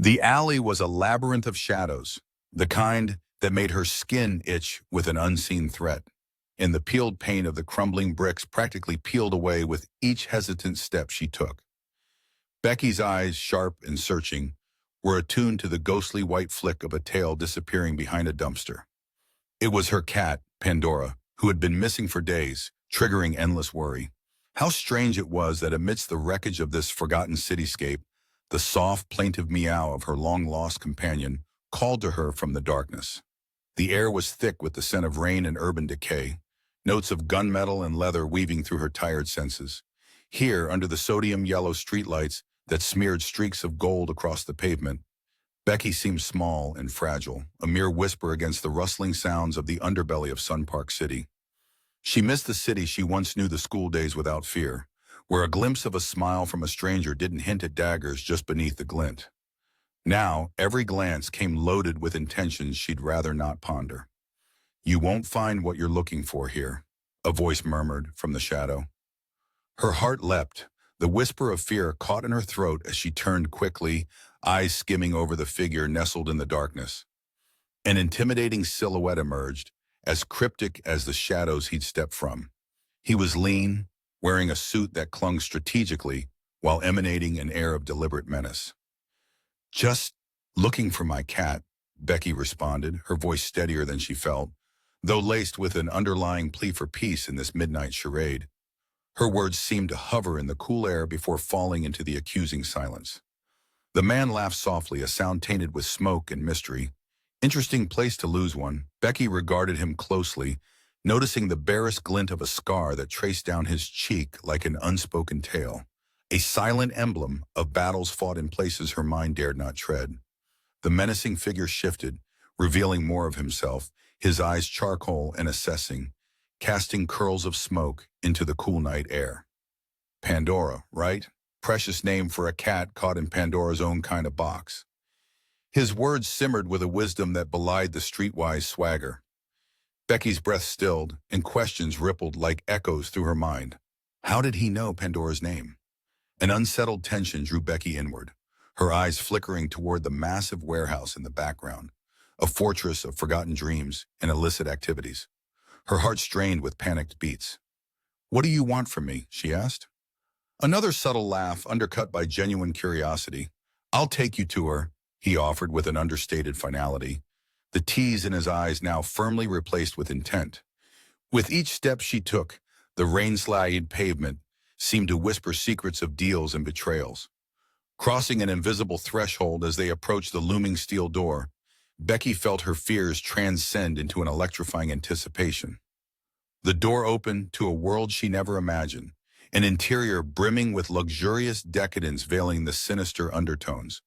The alley was a labyrinth of shadows, the kind that made her skin itch with an unseen threat, and the peeled paint of the crumbling bricks practically peeled away with each hesitant step she took. Becky's eyes, sharp and searching, were attuned to the ghostly white flick of a tail disappearing behind a dumpster. It was her cat, Pandora, who had been missing for days, triggering endless worry. How strange it was that amidst the wreckage of this forgotten cityscape, the soft, plaintive meow of her long-lost companion called to her from the darkness. The air was thick with the scent of rain and urban decay, notes of gunmetal and leather weaving through her tired senses. Here, under the sodium-yellow streetlights that smeared streaks of gold across the pavement, Becky seemed small and fragile, a mere whisper against the rustling sounds of the underbelly of Sun Park City. She missed the city she once knew the school days without fear, where a glimpse of a smile from a stranger didn't hint at daggers just beneath the glint. Now, every glance came loaded with intentions she'd rather not ponder. "You won't find what you're looking for here," a voice murmured from the shadow. Her heart leapt. The whisper of fear caught in her throat as she turned quickly, eyes skimming over the figure nestled in the darkness. An intimidating silhouette emerged, as cryptic as the shadows he'd stepped from. He was lean, wearing a suit that clung strategically while emanating an air of deliberate menace. "Just looking for my cat," Becky responded, her voice steadier than she felt, though laced with an underlying plea for peace in this midnight charade. Her words seemed to hover in the cool air before falling into the accusing silence. The man laughed softly, a sound tainted with smoke and mystery. Interesting place to lose one. Becky regarded him closely, noticing the barest glint of a scar that traced down his cheek like an unspoken tale, a silent emblem of battles fought in places her mind dared not tread. The menacing figure shifted, revealing more of himself, his eyes charcoal and assessing, casting curls of smoke into the cool night air. "Pandora, right? Precious name for a cat caught in Pandora's own kind of box." His words simmered with a wisdom that belied the streetwise swagger. Becky's breath stilled, and questions rippled like echoes through her mind. How did he know Pandora's name? An unsettled tension drew Becky inward, her eyes flickering toward the massive warehouse in the background, a fortress of forgotten dreams and illicit activities. Her heart strained with panicked beats. "What do you want from me?" she asked. Another subtle laugh, undercut by genuine curiosity. "I'll take you to her," he offered with an understated finality, the tease in his eyes now firmly replaced with intent. With each step she took, the rain-slided pavement seemed to whisper secrets of deals and betrayals. Crossing an invisible threshold as they approached the looming steel door, Becky felt her fears transcend into an electrifying anticipation. The door opened to a world she never imagined, an interior brimming with luxurious decadence veiling the sinister undertones.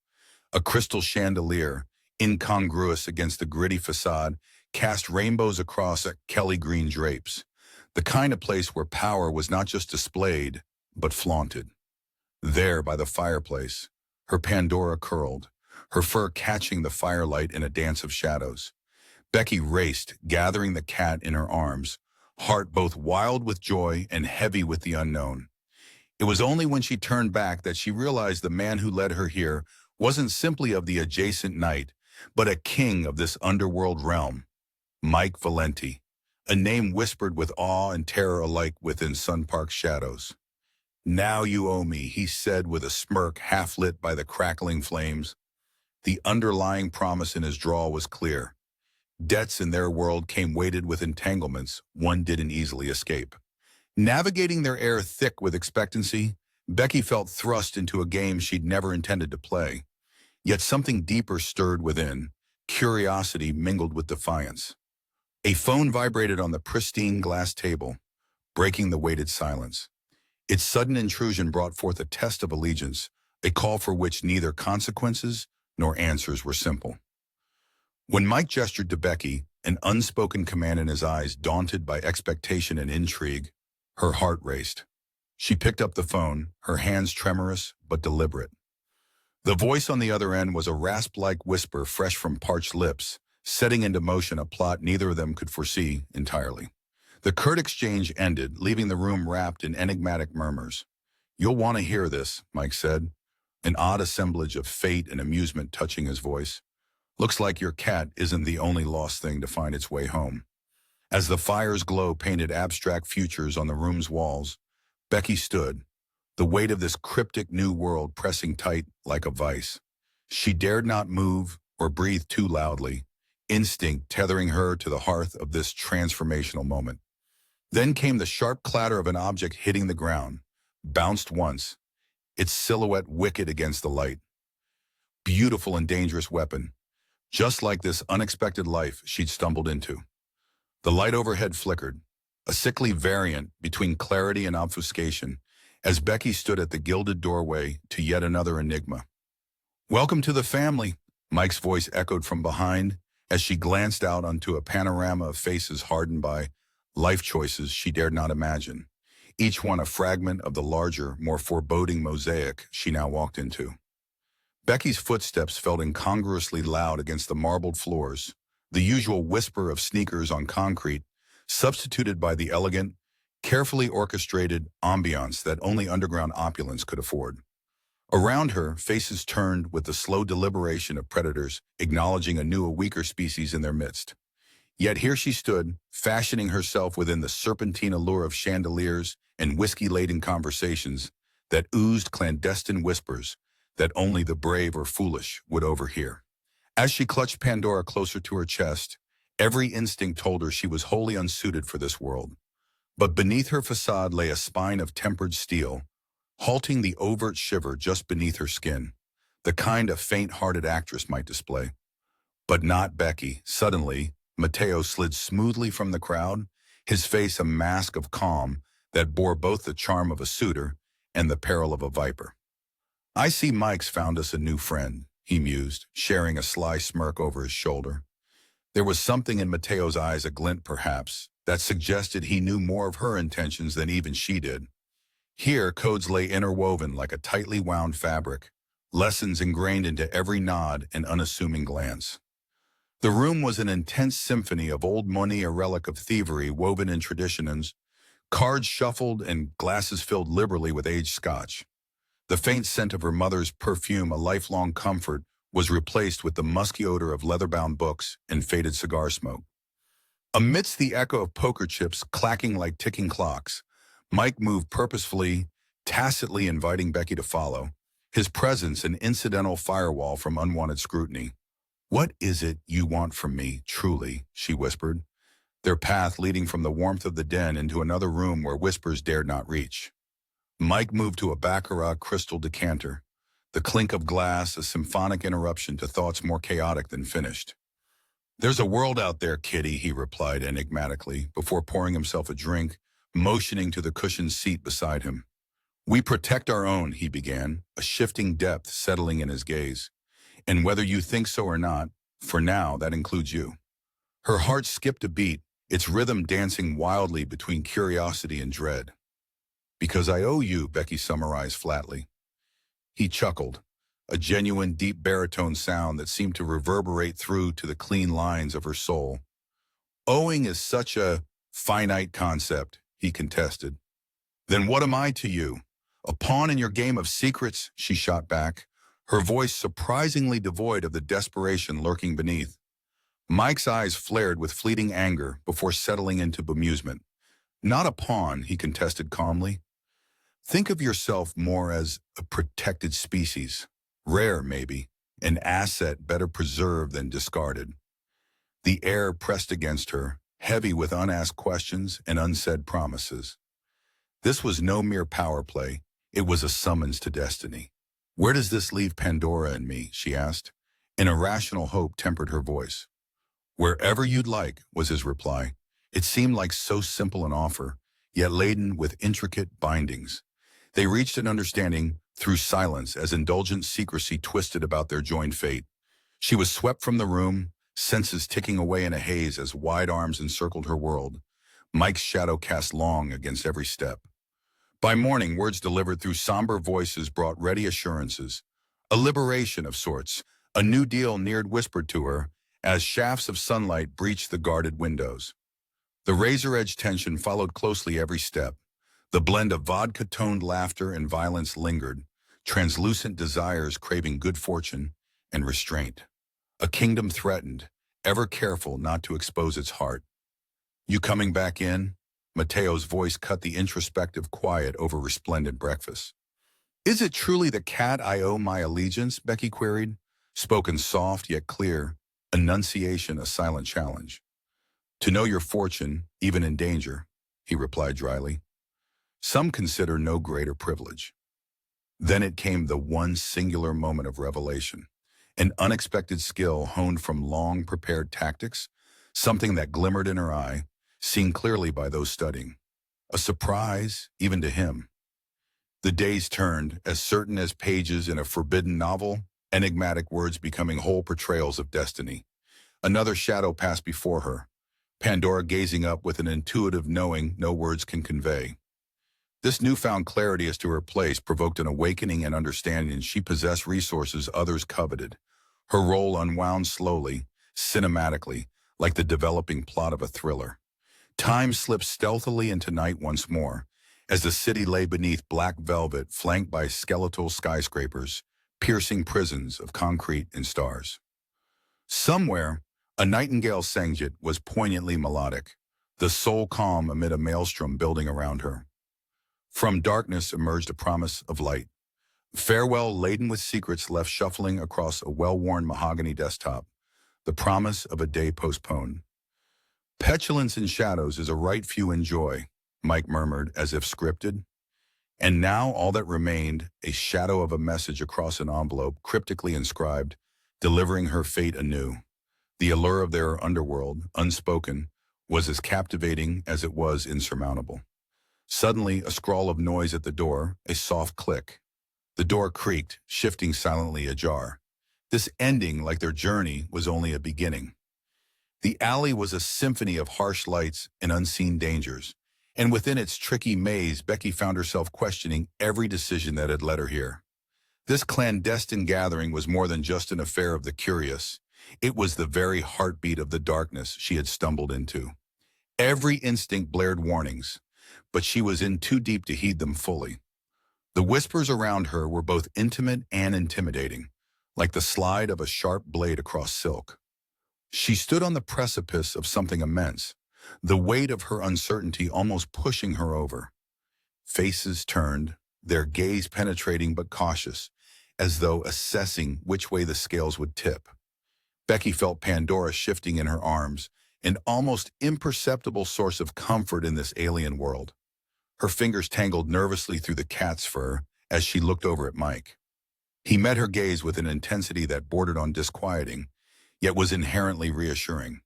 A crystal chandelier, incongruous against the gritty facade, cast rainbows across Kelly green drapes, the kind of place where power was not just displayed, but flaunted. There, by the fireplace, her Pandora curled, her fur catching the firelight in a dance of shadows. Becky raced, gathering the cat in her arms, heart both wild with joy and heavy with the unknown. It was only when she turned back that she realized the man who led her here wasn't simply of the adjacent night, but a king of this underworld realm. Mike Valenti, a name whispered with awe and terror alike within Sun Park's shadows. "Now you owe me," he said with a smirk half-lit by the crackling flames. The underlying promise in his drawl was clear. Debts in their world came weighted with entanglements one didn't easily escape. Navigating their air thick with expectancy, Becky felt thrust into a game she'd never intended to play. Yet something deeper stirred within, curiosity mingled with defiance. A phone vibrated on the pristine glass table, breaking the weighted silence. Its sudden intrusion brought forth a test of allegiance, a call for which neither consequences nor answers were simple. When Mike gestured to Becky, an unspoken command in his eyes daunted by expectation and intrigue, her heart raced. She picked up the phone, her hands tremorous but deliberate. The voice on the other end was a rasp-like whisper fresh from parched lips, setting into motion a plot neither of them could foresee entirely. The curt exchange ended, leaving the room wrapped in enigmatic murmurs. "You'll want to hear this," Mike said, an odd assemblage of fate and amusement touching his voice. Looks like your cat isn't the only lost thing to find its way home. As the fire's glow painted abstract futures on the room's walls, Becky stood, the weight of this cryptic new world pressing tight like a vice. She dared not move or breathe too loudly, instinct tethering her to the hearth of this transformational moment. Then came the sharp clatter of an object hitting the ground, bounced once, its silhouette wicked against the light. Beautiful and dangerous weapon, just like this unexpected life she'd stumbled into. The light overhead flickered, a sickly variant between clarity and obfuscation, as Becky stood at the gilded doorway to yet another enigma. "Welcome to the family," Mike's voice echoed from behind as she glanced out onto a panorama of faces hardened by life choices she dared not imagine, each one a fragment of the larger, more foreboding mosaic she now walked into. Becky's footsteps felt incongruously loud against the marbled floors, the usual whisper of sneakers on concrete, substituted by the elegant, carefully orchestrated ambiance that only underground opulence could afford. Around her, faces turned with the slow deliberation of predators acknowledging a new, weaker species in their midst. Yet here she stood, fashioning herself within the serpentine allure of chandeliers and whiskey-laden conversations that oozed clandestine whispers that only the brave or foolish would overhear. As she clutched Pandora closer to her chest, every instinct told her she was wholly unsuited for this world. But beneath her facade lay a spine of tempered steel, halting the overt shiver just beneath her skin, the kind a faint-hearted actress might display. But not Becky. Suddenly, Mateo slid smoothly from the crowd, his face a mask of calm that bore both the charm of a suitor and the peril of a viper. "I see Mike's found us a new friend," he mused, sharing a sly smirk over his shoulder. There was something in Mateo's eyes, a glint perhaps, that suggested he knew more of her intentions than even she did. Here, codes lay interwoven like a tightly wound fabric, lessons ingrained into every nod and unassuming glance. The room was an intense symphony of old money, a relic of thievery woven in traditions, cards shuffled and glasses filled liberally with aged scotch. The faint scent of her mother's perfume, a lifelong comfort, was replaced with the musky odor of leather-bound books and faded cigar smoke. Amidst the echo of poker chips clacking like ticking clocks, Mike moved purposefully, tacitly inviting Becky to follow, his presence an incidental firewall from unwanted scrutiny. "What is it you want from me, truly?" she whispered, their path leading from the warmth of the den into another room where whispers dared not reach. Mike moved to a baccarat crystal decanter, the clink of glass a symphonic interruption to thoughts more chaotic than finished. "There's a world out there, Kitty," he replied enigmatically, before pouring himself a drink, motioning to the cushioned seat beside him. "We protect our own," he began, a shifting depth settling in his gaze. "And whether you think so or not, for now, that includes you." Her heart skipped a beat, its rhythm dancing wildly between curiosity and dread. "Because I owe you," Becky summarized flatly. He chuckled, a genuine deep baritone sound that seemed to reverberate through to the clean lines of her soul. "Owing is such a finite concept," he contested. "Then what am I to you? A pawn in your game of secrets?" she shot back, her voice surprisingly devoid of the desperation lurking beneath. Mike's eyes flared with fleeting anger before settling into bemusement. "Not a pawn," he contested calmly. "Think of yourself more as a protected species. Rare, maybe. An asset better preserved than discarded." The air pressed against her, heavy with unasked questions and unsaid promises. This was no mere power play. It was a summons to destiny. "Where does this leave Pandora and me?" she asked. An irrational hope tempered her voice. "Wherever you'd like," was his reply. It seemed like so simple an offer, yet laden with intricate bindings. They reached an understanding through silence as indulgent secrecy twisted about their joined fate. She was swept from the room, senses ticking away in a haze as wide arms encircled her world, Mike's shadow cast long against every step. By morning, words delivered through somber voices brought ready assurances. A liberation of sorts, a new deal neared whispered to her as shafts of sunlight breached the guarded windows. The razor-edge tension followed closely every step. The blend of vodka-toned laughter and violence lingered, translucent desires craving good fortune and restraint. A kingdom threatened, ever careful not to expose its heart. You coming back in? Mateo's voice cut the introspective quiet over resplendent breakfast. Is it truly the cat I owe my allegiance? Becky queried, spoken soft yet clear, enunciation a silent challenge. To know your fortune, even in danger, he replied dryly. Some consider no greater privilege. Then it came the one singular moment of revelation, an unexpected skill honed from long-prepared tactics, something that glimmered in her eye, seen clearly by those studying. A surprise, even to him. The days turned, as certain as pages in a forbidden novel, enigmatic words becoming whole portrayals of destiny. Another shadow passed before her, Pandora gazing up with an intuitive knowing no words can convey. This newfound clarity as to her place provoked an awakening and understanding she possessed resources others coveted. Her role unwound slowly, cinematically, like the developing plot of a thriller. Time slipped stealthily into night once more, as the city lay beneath black velvet flanked by skeletal skyscrapers, piercing prisons of concrete and stars. Somewhere, a nightingale sang was poignantly melodic, the soul calm amid a maelstrom building around her. From darkness emerged a promise of light. Farewell laden with secrets left shuffling across a well-worn mahogany desktop, the promise of a day postponed. Petulance in shadows is a right few enjoy, Mike murmured as if scripted. And now all that remained, a shadow of a message across an envelope cryptically inscribed, delivering her fate anew. The allure of their underworld, unspoken, was as captivating as it was insurmountable. Suddenly, a scrawl of noise at the door, a soft click. The door creaked, shifting silently ajar. This ending, like their journey, was only a beginning. The alley was a symphony of harsh lights and unseen dangers, and within its tricky maze, Becky found herself questioning every decision that had led her here. This clandestine gathering was more than just an affair of the curious. It was the very heartbeat of the darkness she had stumbled into. Every instinct blared warnings, but she was in too deep to heed them fully. The whispers around her were both intimate and intimidating, like the slide of a sharp blade across silk. She stood on the precipice of something immense, the weight of her uncertainty almost pushing her over. Faces turned, their gaze penetrating but cautious, as though assessing which way the scales would tip. Becky felt Pandora shifting in her arms, an almost imperceptible source of comfort in this alien world. Her fingers tangled nervously through the cat's fur as she looked over at Mike. He met her gaze with an intensity that bordered on disquieting, yet was inherently reassuring.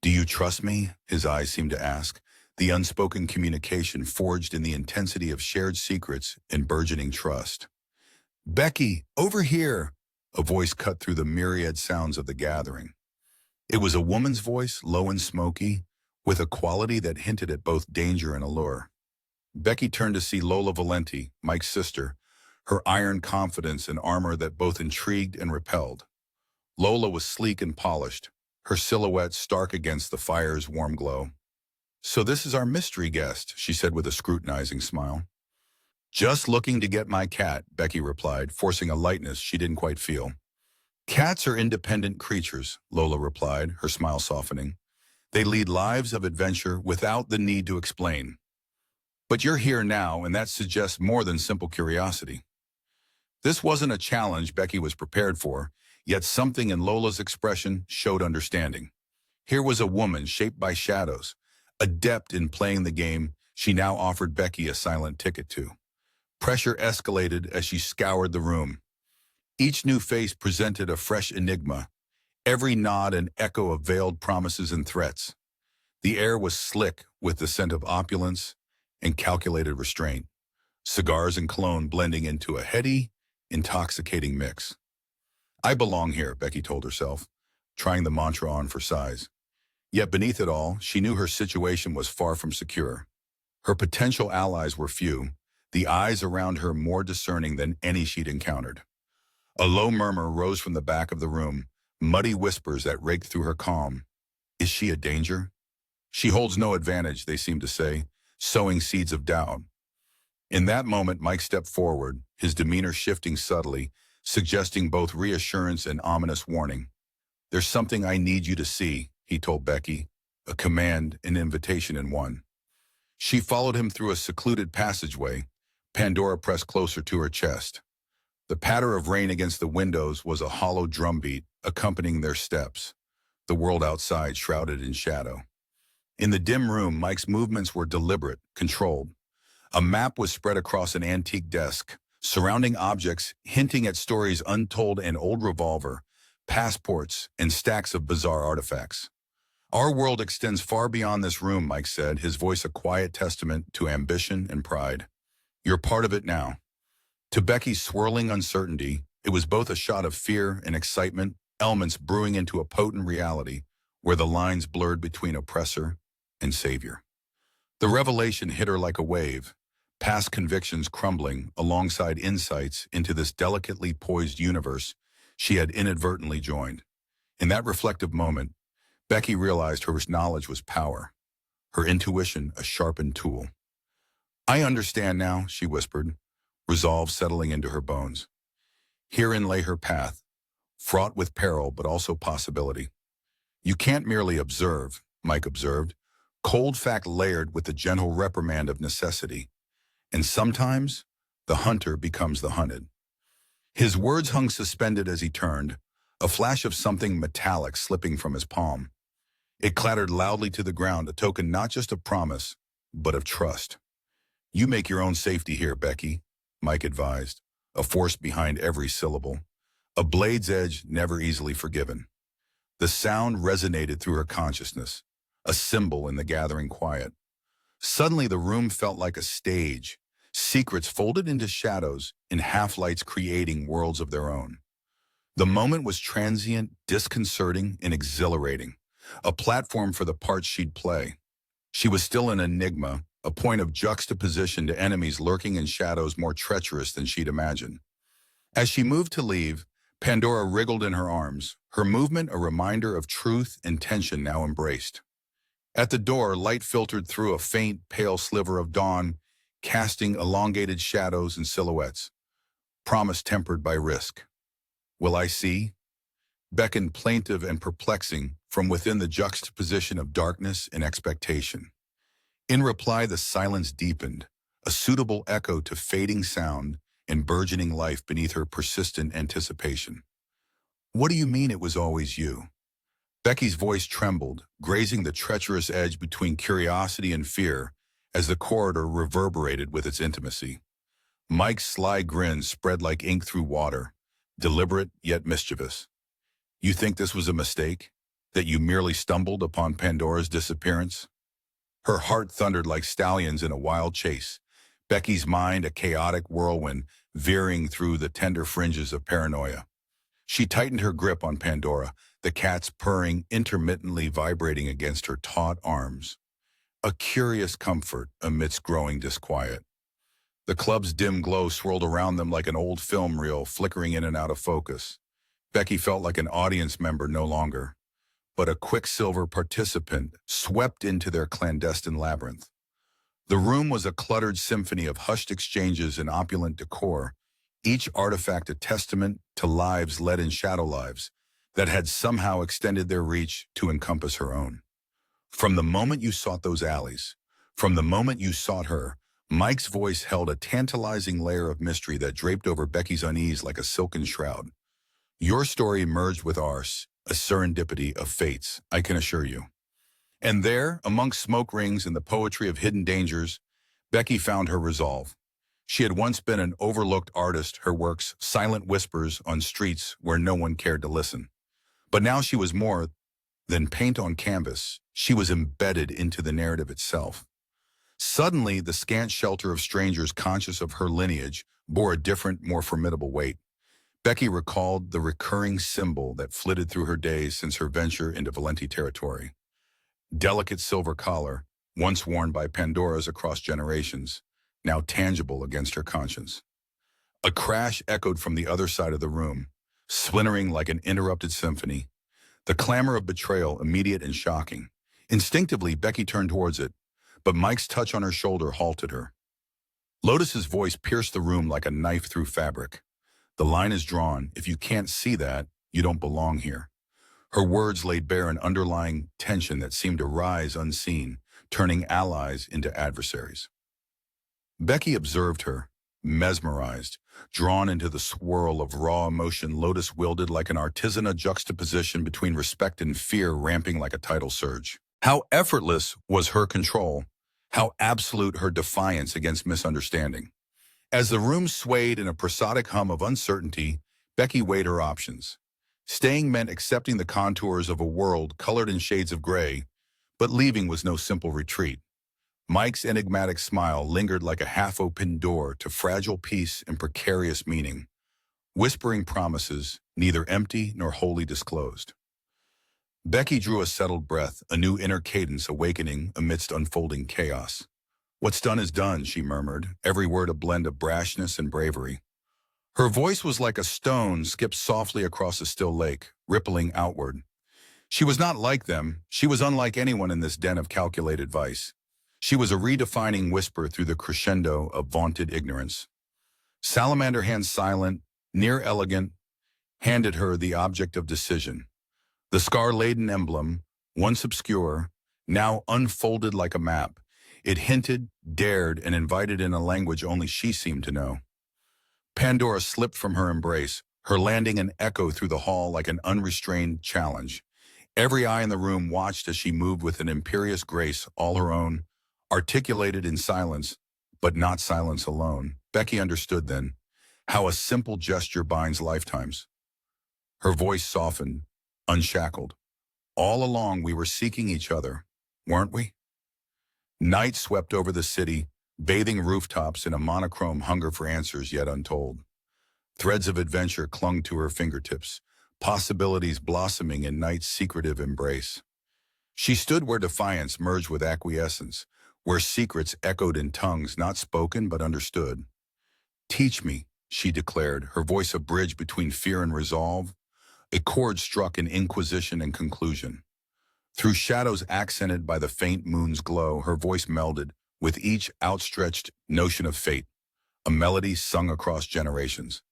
"Do you trust me?" his eyes seemed to ask, the unspoken communication forged in the intensity of shared secrets and burgeoning trust. "Becky, over here!" A voice cut through the myriad sounds of the gathering. It was a woman's voice, low and smoky, with a quality that hinted at both danger and allure. Becky turned to see Lola Valenti, Mike's sister, her iron confidence and armor that both intrigued and repelled. Lola was sleek and polished, her silhouette stark against the fire's warm glow. "So this is our mystery guest," she said with a scrutinizing smile. "Just looking to get my cat," Becky replied, forcing a lightness she didn't quite feel. "Cats are independent creatures," Lola replied, her smile softening. "They lead lives of adventure without the need to explain. But you're here now, and that suggests more than simple curiosity." This wasn't a challenge Becky was prepared for, yet something in Lola's expression showed understanding. Here was a woman shaped by shadows, adept in playing the game she now offered Becky a silent ticket to. Pressure escalated as she scoured the room. Each new face presented a fresh enigma, every nod an echo of veiled promises and threats. The air was slick with the scent of opulence and calculated restraint, cigars and cologne blending into a heady, intoxicating mix. "I belong here," Becky told herself, trying the mantra on for size. Yet beneath it all, she knew her situation was far from secure. Her potential allies were few, the eyes around her more discerning than any she'd encountered. A low murmur rose from the back of the room, muddy whispers that raked through her calm. "Is she a danger?" "She holds no advantage," they seemed to say, sowing seeds of doubt. In that moment, Mike stepped forward, his demeanor shifting subtly, suggesting both reassurance and ominous warning. "There's something I need you to see," he told Becky, a command, an invitation in one. She followed him through a secluded passageway, Pandora pressed closer to her chest. The patter of rain against the windows was a hollow drumbeat accompanying their steps, the world outside shrouded in shadow. In the dim room, Mike's movements were deliberate, controlled. A map was spread across an antique desk, surrounding objects hinting at stories untold: an old revolver, passports, and stacks of bizarre artifacts. "Our world extends far beyond this room," Mike said, his voice a quiet testament to ambition and pride. "You're part of it now." To Becky's swirling uncertainty, it was both a shot of fear and excitement, elements brewing into a potent reality where the lines blurred between oppressor and savior. The revelation hit her like a wave, past convictions crumbling alongside insights into this delicately poised universe she had inadvertently joined. In that reflective moment, Becky realized her knowledge was power, her intuition a sharpened tool. "I understand now," she whispered, resolve settling into her bones. Herein lay her path, fraught with peril but also possibility. "You can't merely observe," Mike observed, cold fact layered with the gentle reprimand of necessity. "And sometimes, the hunter becomes the hunted." His words hung suspended as he turned, a flash of something metallic slipping from his palm. It clattered loudly to the ground, a token not just of promise, but of trust. "You make your own safety here, Becky," Mike advised, a force behind every syllable, a blade's edge never easily forgiven. The sound resonated through her consciousness, a symbol in the gathering quiet. Suddenly the room felt like a stage, secrets folded into shadows, in half-lights creating worlds of their own. The moment was transient, disconcerting, and exhilarating, a platform for the parts she'd play. She was still an enigma, a point of juxtaposition to enemies lurking in shadows more treacherous than she'd imagined. As she moved to leave, Pandora wriggled in her arms, her movement a reminder of truth and tension now embraced. At the door, light filtered through a faint, pale sliver of dawn, casting elongated shadows and silhouettes, promise tempered by risk. "Will I see?" beckoned plaintive and perplexing from within the juxtaposition of darkness and expectation. In reply, the silence deepened, a suitable echo to fading sound and burgeoning life beneath her persistent anticipation. "What do you mean it was always you?" Becky's voice trembled, grazing the treacherous edge between curiosity and fear as the corridor reverberated with its intimacy. Mike's sly grin spread like ink through water, deliberate yet mischievous. "You think this was a mistake? That you merely stumbled upon Pandora's disappearance?" Her heart thundered like stallions in a wild chase, Becky's mind a chaotic whirlwind veering through the tender fringes of paranoia. She tightened her grip on Pandora, the cat's purring intermittently vibrating against her taut arms. A curious comfort amidst growing disquiet. The club's dim glow swirled around them like an old film reel flickering in and out of focus. Becky felt like an audience member no longer, but a quicksilver participant swept into their clandestine labyrinth. The room was a cluttered symphony of hushed exchanges and opulent decor, each artifact a testament to lives led in shadow lives that had somehow extended their reach to encompass her own. From the moment you sought those alleys, from the moment you sought her, Mike's voice held a tantalizing layer of mystery that draped over Becky's unease like a silken shroud. "Your story merged with ours, a serendipity of fates, I can assure you." And there, amongst smoke rings and the poetry of hidden dangers, Becky found her resolve. She had once been an overlooked artist, her works silent whispers on streets where no one cared to listen. But now she was more than paint on canvas. She was embedded into the narrative itself. Suddenly, the scant shelter of strangers conscious of her lineage bore a different, more formidable weight. Becky recalled the recurring symbol that flitted through her days since her venture into Valenti territory. Delicate silver collar, once worn by Pandoras across generations, now tangible against her conscience. A crash echoed from the other side of the room, splintering like an interrupted symphony. The clamor of betrayal, immediate and shocking. Instinctively, Becky turned towards it, but Mike's touch on her shoulder halted her. Lotus's voice pierced the room like a knife through fabric. The line is drawn. If you can't see that, you don't belong here. Her words laid bare an underlying tension that seemed to rise unseen, turning allies into adversaries. Becky observed her, mesmerized, drawn into the swirl of raw emotion Lotus wielded like an artisan, a juxtaposition between respect and fear ramping like a tidal surge. How effortless was her control, how absolute her defiance against misunderstanding. As the room swayed in a prosodic hum of uncertainty, Becky weighed her options. Staying meant accepting the contours of a world colored in shades of gray, but leaving was no simple retreat. Mike's enigmatic smile lingered like a half-opened door to fragile peace and precarious meaning, whispering promises neither empty nor wholly disclosed. Becky drew a settled breath, a new inner cadence awakening amidst unfolding chaos. "What's done is done," she murmured, every word a blend of brashness and bravery. Her voice was like a stone skipped softly across a still lake, rippling outward. She was not like them. She was unlike anyone in this den of calculated vice. She was a redefining whisper through the crescendo of vaunted ignorance. Salamander, hands silent, near elegant, handed her the object of decision. The scar-laden emblem, once obscure, now unfolded like a map. It hinted, dared, and invited in a language only she seemed to know. Pandora slipped from her embrace, her landing an echo through the hall like an unrestrained challenge. Every eye in the room watched as she moved with an imperious grace all her own, articulated in silence, but not silence alone. Becky understood then how a simple gesture binds lifetimes. Her voice softened, unshackled. "All along we were seeking each other, weren't we?" Night swept over the city, bathing rooftops in a monochrome hunger for answers yet untold. Threads of adventure clung to her fingertips, possibilities blossoming in night's secretive embrace. She stood where defiance merged with acquiescence, where secrets echoed in tongues not spoken but understood. "Teach me," she declared, her voice a bridge between fear and resolve, a chord struck in inquisition and conclusion. Through shadows accented by the faint moon's glow, her voice melded with each outstretched notion of fate, a melody sung across generations.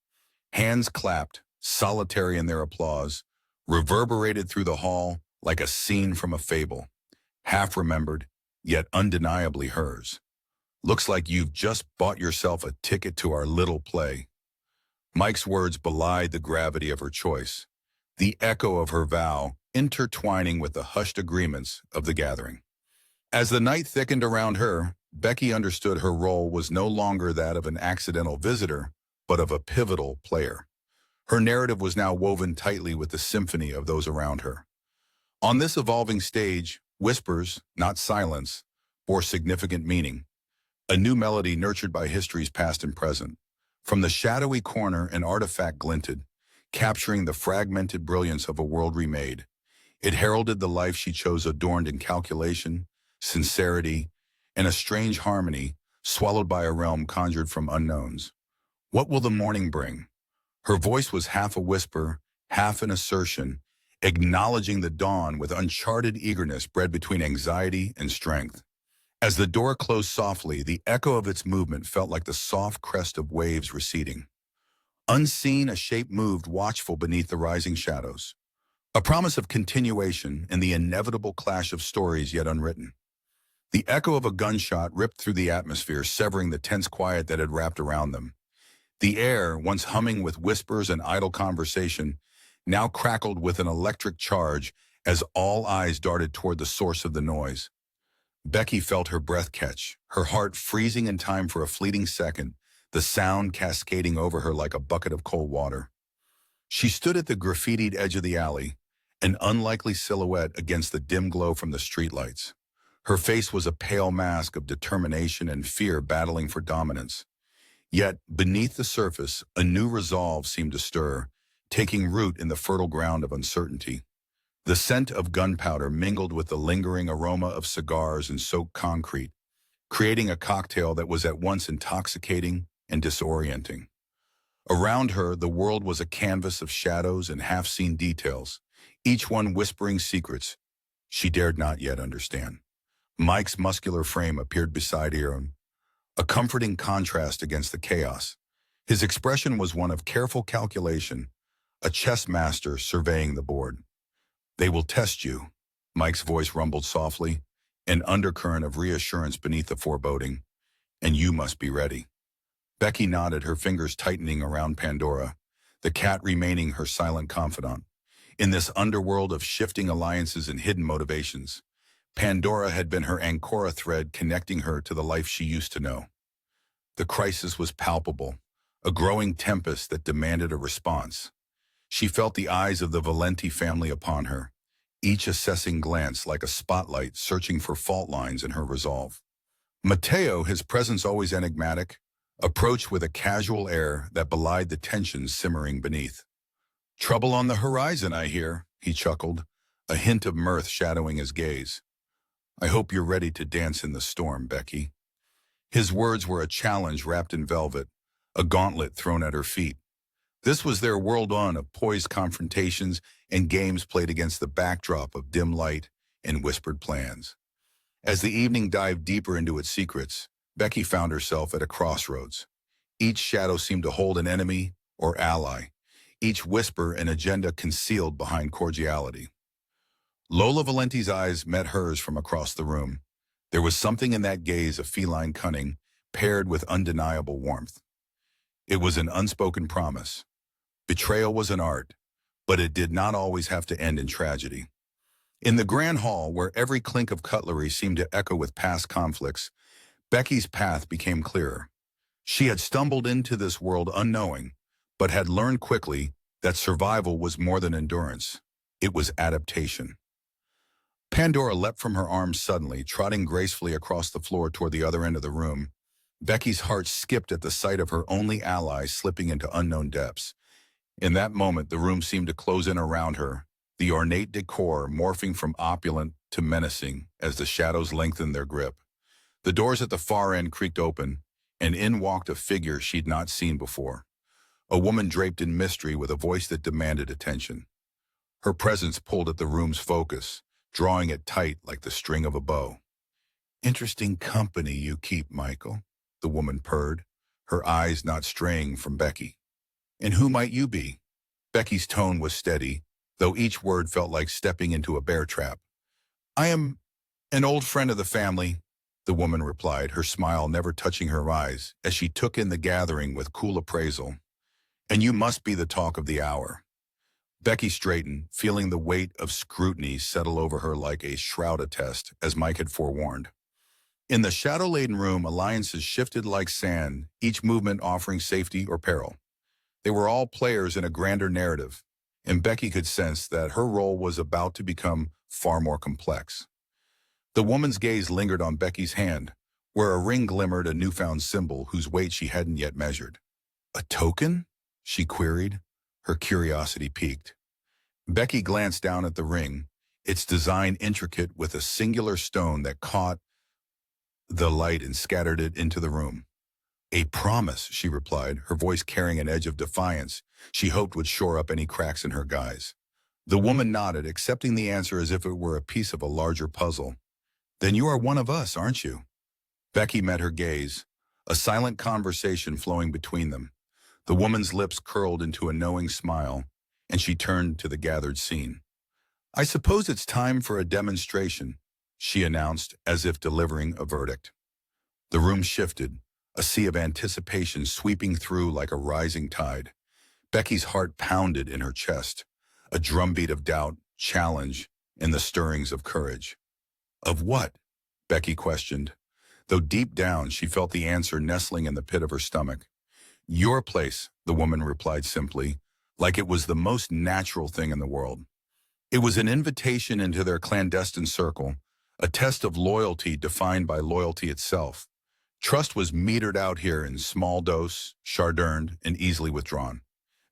Hands clapped, solitary in their applause, reverberated through the hall like a scene from a fable, half-remembered, yet undeniably hers. "Looks like you've just bought yourself a ticket to our little play." Mike's words belied the gravity of her choice, the echo of her vow intertwining with the hushed agreements of the gathering. As the night thickened around her, Becky understood her role was no longer that of an accidental visitor, but of a pivotal player. Her narrative was now woven tightly with the symphony of those around her. On this evolving stage, whispers, not silence, bore significant meaning. A new melody nurtured by history's past and present. From the shadowy corner, an artifact glinted, capturing the fragmented brilliance of a world remade. It heralded the life she chose, adorned in calculation, sincerity, and a strange harmony, swallowed by a realm conjured from unknowns. What will the morning bring? Her voice was half a whisper, half an assertion, acknowledging the dawn with uncharted eagerness bred between anxiety and strength. As the door closed softly, the echo of its movement felt like the soft crest of waves receding. Unseen, a shape moved, watchful beneath the rising shadows. A promise of continuation and the inevitable clash of stories yet unwritten. The echo of a gunshot ripped through the atmosphere, severing the tense quiet that had wrapped around them. The air, once humming with whispers and idle conversation, now crackled with an electric charge as all eyes darted toward the source of the noise. Becky felt her breath catch, her heart freezing in time for a fleeting second, the sound cascading over her like a bucket of cold water. She stood at the graffitied edge of the alley, an unlikely silhouette against the dim glow from the streetlights. Her face was a pale mask of determination and fear battling for dominance. Yet, beneath the surface, a new resolve seemed to stir, taking root in the fertile ground of uncertainty. The scent of gunpowder mingled with the lingering aroma of cigars and soaked concrete, creating a cocktail that was at once intoxicating and disorienting. Around her, the world was a canvas of shadows and half-seen details, each one whispering secrets she dared not yet understand. Mike's muscular frame appeared beside her, a comforting contrast against the chaos. His expression was one of careful calculation, a chess master surveying the board. "They will test you," Mike's voice rumbled softly, an undercurrent of reassurance beneath the foreboding, "and you must be ready." Becky nodded, her fingers tightening around Pandora, the cat remaining her silent confidant. In this underworld of shifting alliances and hidden motivations, Pandora had been her Ancora thread connecting her to the life she used to know. The crisis was palpable, a growing tempest that demanded a response. She felt the eyes of the Valenti family upon her, each assessing glance like a spotlight searching for fault lines in her resolve. Matteo, his presence always enigmatic, approached with a casual air that belied the tensions simmering beneath. "Trouble on the horizon, I hear," he chuckled, a hint of mirth shadowing his gaze. "I hope you're ready to dance in the storm, Becky." His words were a challenge wrapped in velvet, a gauntlet thrown at her feet. This was their world of poised confrontations and games played against the backdrop of dim light and whispered plans. As the evening dived deeper into its secrets, Becky found herself at a crossroads. Each shadow seemed to hold an enemy or ally, each whisper an agenda concealed behind cordiality. Lola Valenti's eyes met hers from across the room. There was something in that gaze of feline cunning, paired with undeniable warmth. It was an unspoken promise. Betrayal was an art, but it did not always have to end in tragedy. In the grand hall, where every clink of cutlery seemed to echo with past conflicts, Becky's path became clearer. She had stumbled into this world unknowing, but had learned quickly that survival was more than endurance. It was adaptation. Pandora leapt from her arms suddenly, trotting gracefully across the floor toward the other end of the room. Becky's heart skipped at the sight of her only ally slipping into unknown depths. In that moment, the room seemed to close in around her, the ornate decor morphing from opulent to menacing as the shadows lengthened their grip. The doors at the far end creaked open, and in walked a figure she'd not seen before. A woman draped in mystery with a voice that demanded attention. Her presence pulled at the room's focus, drawing it tight like the string of a bow. "Interesting company you keep, Michael," the woman purred, her eyes not straying from Becky. "And who might you be?" Becky's tone was steady, though each word felt like stepping into a bear trap. "I am an old friend of the family," the woman replied, her smile never touching her eyes, as she took in the gathering with cool appraisal. "And you must be the talk of the hour." Becky straightened, feeling the weight of scrutiny settle over her like a shroud attest, as Mike had forewarned. In the shadow-laden room, alliances shifted like sand, each movement offering safety or peril. They were all players in a grander narrative, and Becky could sense that her role was about to become far more complex. The woman's gaze lingered on Becky's hand, where a ring glimmered, a newfound symbol whose weight she hadn't yet measured. "A token?" she queried, her curiosity piqued. Becky glanced down at the ring, its design intricate with a singular stone that caught the light and scattered it into the room. "A promise," she replied, her voice carrying an edge of defiance she hoped would shore up any cracks in her guise. The woman nodded, accepting the answer as if it were a piece of a larger puzzle. "Then you are one of us, aren't you?" Becky met her gaze, a silent conversation flowing between them. The woman's lips curled into a knowing smile, and she turned to the gathered scene. "I suppose it's time for a demonstration," she announced, as if delivering a verdict. The room shifted, a sea of anticipation sweeping through like a rising tide. Becky's heart pounded in her chest, a drumbeat of doubt, challenge, and the stirrings of courage. "Of what?" Becky questioned, though deep down she felt the answer nestling in the pit of her stomach. "Your place," the woman replied simply, like it was the most natural thing in the world. It was an invitation into their clandestine circle, a test of loyalty defined by loyalty itself. Trust was metered out here in small dose, chardonned, and easily withdrawn.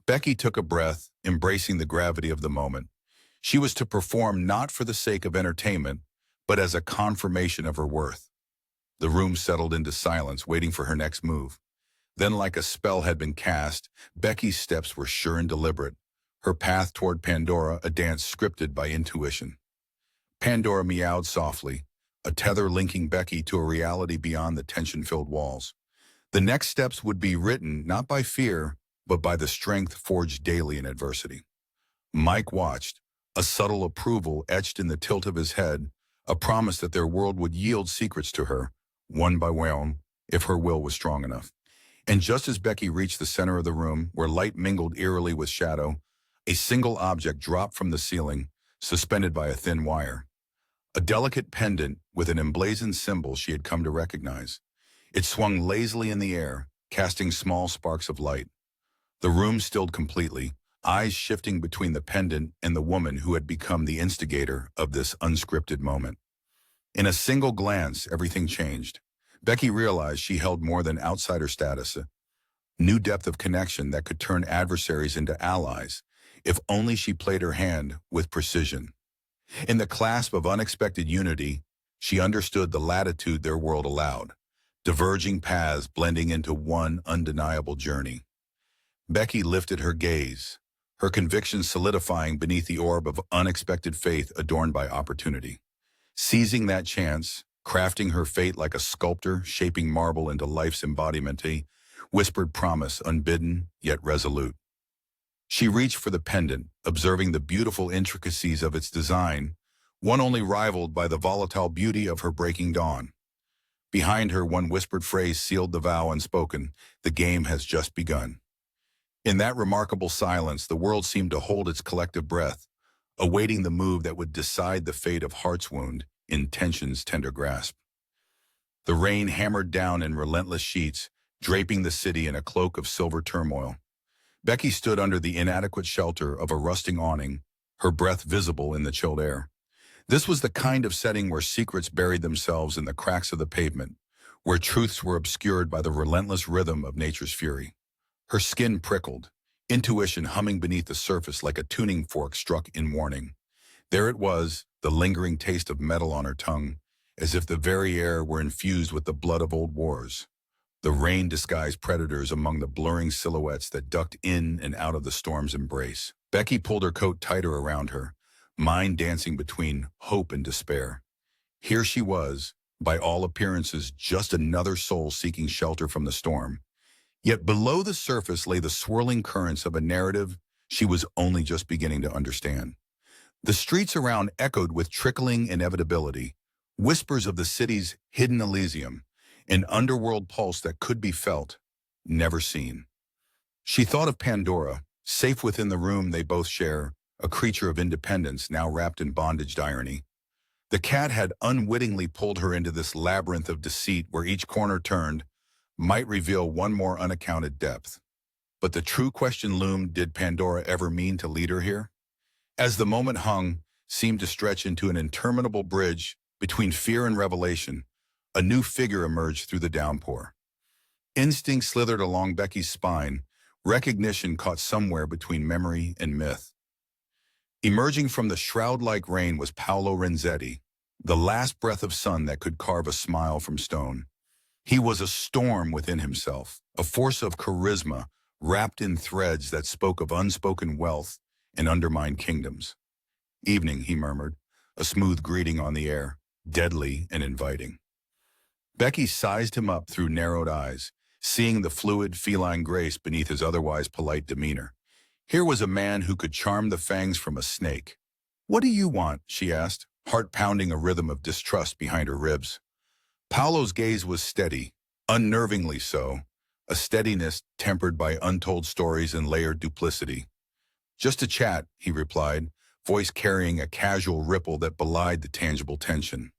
Becky took a breath, embracing the gravity of the moment. She was to perform not for the sake of entertainment, but as a confirmation of her worth. The room settled into silence, waiting for her next move. Then, like a spell had been cast, Becky's steps were sure and deliberate, her path toward Pandora a dance scripted by intuition. Pandora meowed softly, a tether linking Becky to a reality beyond the tension-filled walls. The next steps would be written not by fear, but by the strength forged daily in adversity. Mike watched, a subtle approval etched in the tilt of his head, a promise that their world would yield secrets to her, one by one, if her will was strong enough. And just as Becky reached the center of the room, where light mingled eerily with shadow, a single object dropped from the ceiling, suspended by a thin wire. A delicate pendant with an emblazoned symbol she had come to recognize. It swung lazily in the air, casting small sparks of light. The room stilled completely, eyes shifting between the pendant and the woman who had become the instigator of this unscripted moment. In a single glance, everything changed. Becky realized she held more than outsider status, a new depth of connection that could turn adversaries into allies, if only she played her hand with precision. In the clasp of unexpected unity, she understood the latitude their world allowed, diverging paths blending into one undeniable journey. Becky lifted her gaze, her conviction solidifying beneath the orb of unexpected faith adorned by opportunity. Seizing that chance, crafting her fate like a sculptor shaping marble into life's embodiment, a whispered promise, unbidden yet resolute. She reached for the pendant, observing the beautiful intricacies of its design, one only rivaled by the volatile beauty of her breaking dawn. Behind her, one whispered phrase sealed the vow unspoken: the game has just begun. In that remarkable silence, the world seemed to hold its collective breath, awaiting the move that would decide the fate of Heart's Wound in tension's tender grasp. The rain hammered down in relentless sheets, draping the city in a cloak of silver turmoil. Becky stood under the inadequate shelter of a rusting awning, her breath visible in the chilled air. This was the kind of setting where secrets buried themselves in the cracks of the pavement, where truths were obscured by the relentless rhythm of nature's fury. Her skin prickled, intuition humming beneath the surface like a tuning fork struck in warning. There it was, the lingering taste of metal on her tongue, as if the very air were infused with the blood of old wars. The rain disguised predators among the blurring silhouettes that ducked in and out of the storm's embrace. Becky pulled her coat tighter around her, mind dancing between hope and despair. Here she was, by all appearances, just another soul seeking shelter from the storm. Yet below the surface lay the swirling currents of a narrative she was only just beginning to understand. The streets around echoed with trickling inevitability, whispers of the city's hidden Elysium, an underworld pulse that could be felt, never seen. She thought of Pandora, safe within the room they both share, a creature of independence now wrapped in bondaged irony. The cat had unwittingly pulled her into this labyrinth of deceit where each corner turned might reveal one more unaccounted depth. But the true question loomed, did Pandora ever mean to lead her here? As the moment hung, seemed to stretch into an interminable bridge between fear and revelation, a new figure emerged through the downpour. Instinct slithered along Becky's spine, recognition caught somewhere between memory and myth. Emerging from the shroud-like rain was Paolo Renzetti, the last breath of sun that could carve a smile from stone. He was a storm within himself, a force of charisma wrapped in threads that spoke of unspoken wealth and undermined kingdoms. "Evening," he murmured, a smooth greeting on the air, deadly and inviting. Becky sized him up through narrowed eyes, seeing the fluid, feline grace beneath his otherwise polite demeanor. Here was a man who could charm the fangs from a snake. "What do you want?" she asked, heart pounding a rhythm of distrust behind her ribs. Paolo's gaze was steady, unnervingly so, a steadiness tempered by untold stories and layered duplicity. "Just a chat," he replied, voice carrying a casual ripple that belied the tangible tension.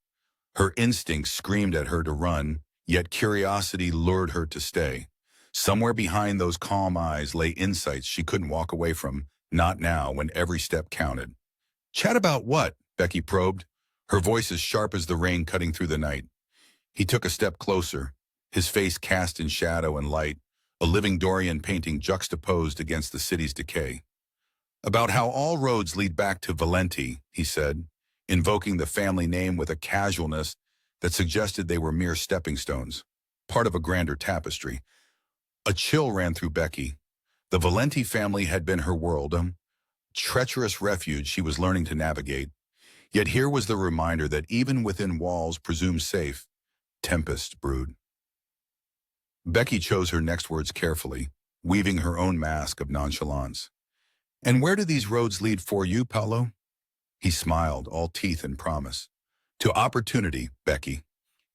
Her instincts screamed at her to run, yet curiosity lured her to stay. Somewhere behind those calm eyes lay insights she couldn't walk away from, not now when every step counted. "Chat about what?" Becky probed, her voice as sharp as the rain cutting through the night. He took a step closer, his face cast in shadow and light, a living Dorian painting juxtaposed against the city's decay. "About how all roads lead back to Valenti," he said, invoking the family name with a casualness that suggested they were mere stepping stones, part of a grander tapestry. A chill ran through Becky. The Valenti family had been her world, a treacherous refuge she was learning to navigate. Yet here was the reminder that even within walls presumed safe, tempest brewed. Becky chose her next words carefully, weaving her own mask of nonchalance. "And where do these roads lead for you, Paolo?" He smiled, all teeth and promise. "To opportunity, Becky.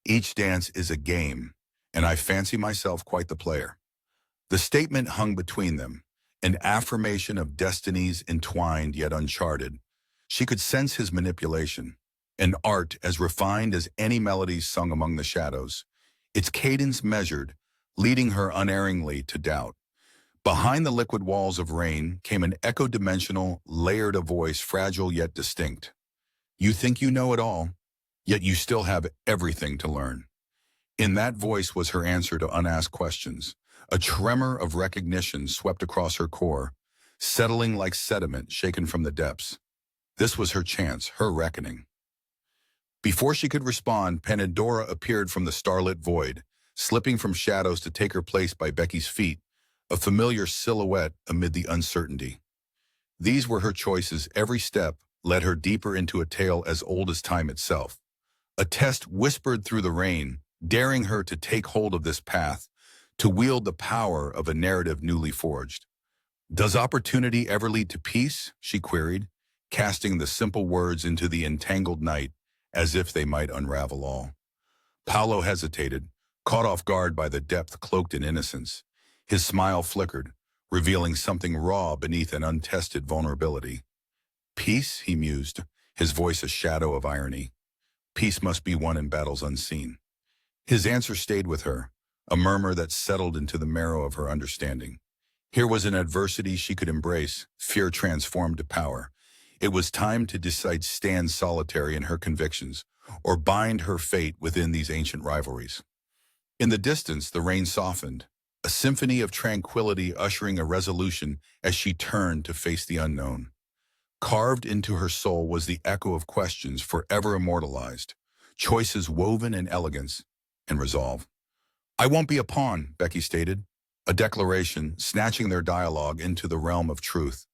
Each dance is a game, and I fancy myself quite the player." The statement hung between them, an affirmation of destinies entwined yet uncharted. She could sense his manipulation, an art as refined as any melodies sung among the shadows, its cadence measured, leading her unerringly to doubt. Behind the liquid walls of rain came an echo-dimensional, layered a voice fragile yet distinct. "You think you know it all, yet you still have everything to learn." In that voice was her answer to unasked questions. A tremor of recognition swept across her core, settling like sediment shaken from the depths. This was her chance, her reckoning. Before she could respond, Pandora appeared from the starlit void, slipping from shadows to take her place by Becky's feet, a familiar silhouette amid the uncertainty. These were her choices. Every step led her deeper into a tale as old as time itself. A test whispered through the rain, daring her to take hold of this path, to wield the power of a narrative newly forged. "Does opportunity ever lead to peace?" she queried, casting the simple words into the entangled night as if they might unravel all. Paolo hesitated, caught off guard by the depth cloaked in innocence. His smile flickered, revealing something raw beneath an untested vulnerability. "Peace?" he mused, his voice a shadow of irony. "Peace must be won in battles unseen." His answer stayed with her, a murmur that settled into the marrow of her understanding. Here was an adversity she could embrace, fear transformed to power. It was time to decide stand solitary in her convictions, or bind her fate within these ancient rivalries. In the distance, the rain softened, a symphony of tranquility ushering a resolution as she turned to face the unknown. Carved into her soul was the echo of questions forever immortalized, choices woven in elegance and resolve. "I won't be a pawn," Becky stated, a declaration snatching their dialogue into the realm of truth.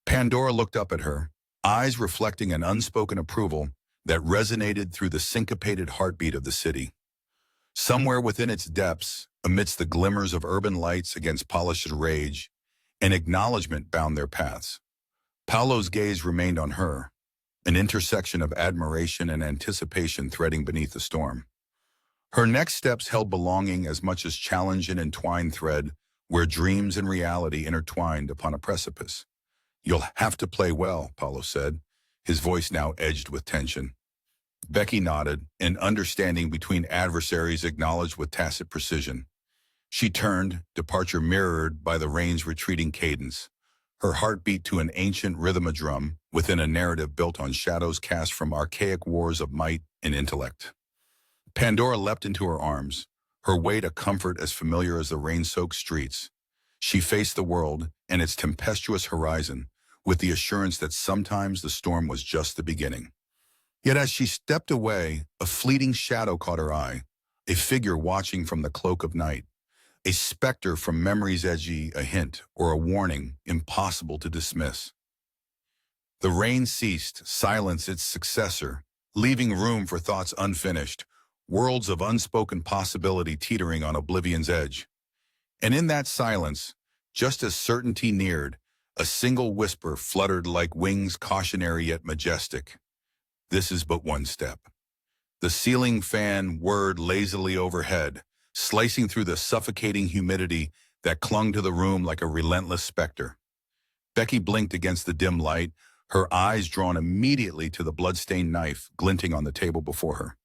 Pandora looked up at her, eyes reflecting an unspoken approval that resonated through the syncopated heartbeat of the city. Somewhere within its depths, amidst the glimmers of urban lights against polished rage, an acknowledgement bound their paths. Paolo's gaze remained on her, an intersection of admiration and anticipation threading beneath the storm. Her next steps held belonging as much as challenge and entwined thread, where dreams and reality intertwined upon a precipice. "You'll have to play well," Paolo said, his voice now edged with tension. Becky nodded, an understanding between adversaries acknowledged with tacit precision. She turned, departure mirrored by the rain's retreating cadence, her heart beat to an ancient rhythm-a-drum within a narrative built on shadows cast from archaic wars of might and intellect. Pandora leapt into her arms, her weight a comfort as familiar as the rain-soaked streets. She faced the world and its tempestuous horizon with the assurance that sometimes the storm was just the beginning. Yet as she stepped away, a fleeting shadow caught her eye, a figure watching from the cloak of night, a specter from memory's edge, a hint or a warning impossible to dismiss. The rain ceased, silence its successor, leaving room for thoughts unfinished, worlds of unspoken possibility teetering on oblivion's edge. And in that silence, just as certainty neared, a single whisper fluttered like wings cautionary yet majestic. "This is but one step." The ceiling fan whirred lazily overhead, slicing through the suffocating humidity that clung to the room like a relentless specter. Becky blinked against the dim light, her eyes drawn immediately to the blood-stained knife glinting on the table before her.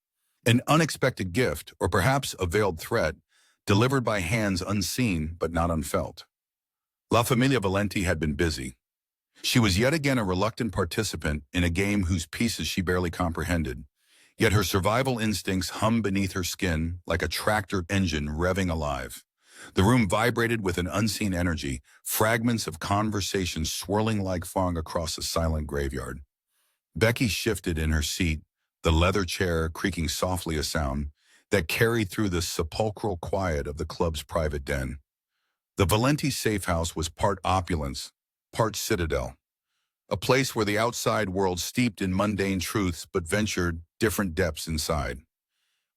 An unexpected gift, or perhaps a veiled threat, delivered by hands unseen but not unfelt. La Familia Valenti had been busy. She was yet again a reluctant participant in a game whose pieces she barely comprehended. Yet her survival instincts hummed beneath her skin like a tractor engine revving alive. The room vibrated with an unseen energy, fragments of conversation swirling like fog across a silent graveyard. Becky shifted in her seat, the leather chair creaking softly, a sound that carried through the sepulchral quiet of the club's private den. The Valenti safe house was part opulence, part citadel. a place where the outside world steeped in mundane truths but ventured different depths inside.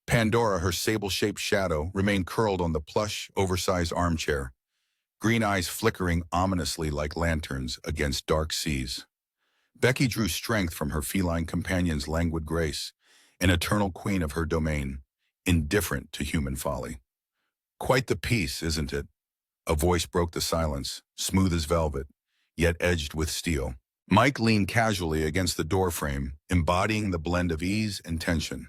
Pandora, her sable-shaped shadow, remained curled on the plush, oversized armchair, green eyes flickering ominously like lanterns against dark seas. Becky drew strength from her feline companion's languid grace, an eternal queen of her domain, indifferent to human folly. Quite the piece, isn't it? A voice broke the silence, smooth as velvet, yet edged with steel. Mike leaned casually against the doorframe, embodying the blend of ease and tension.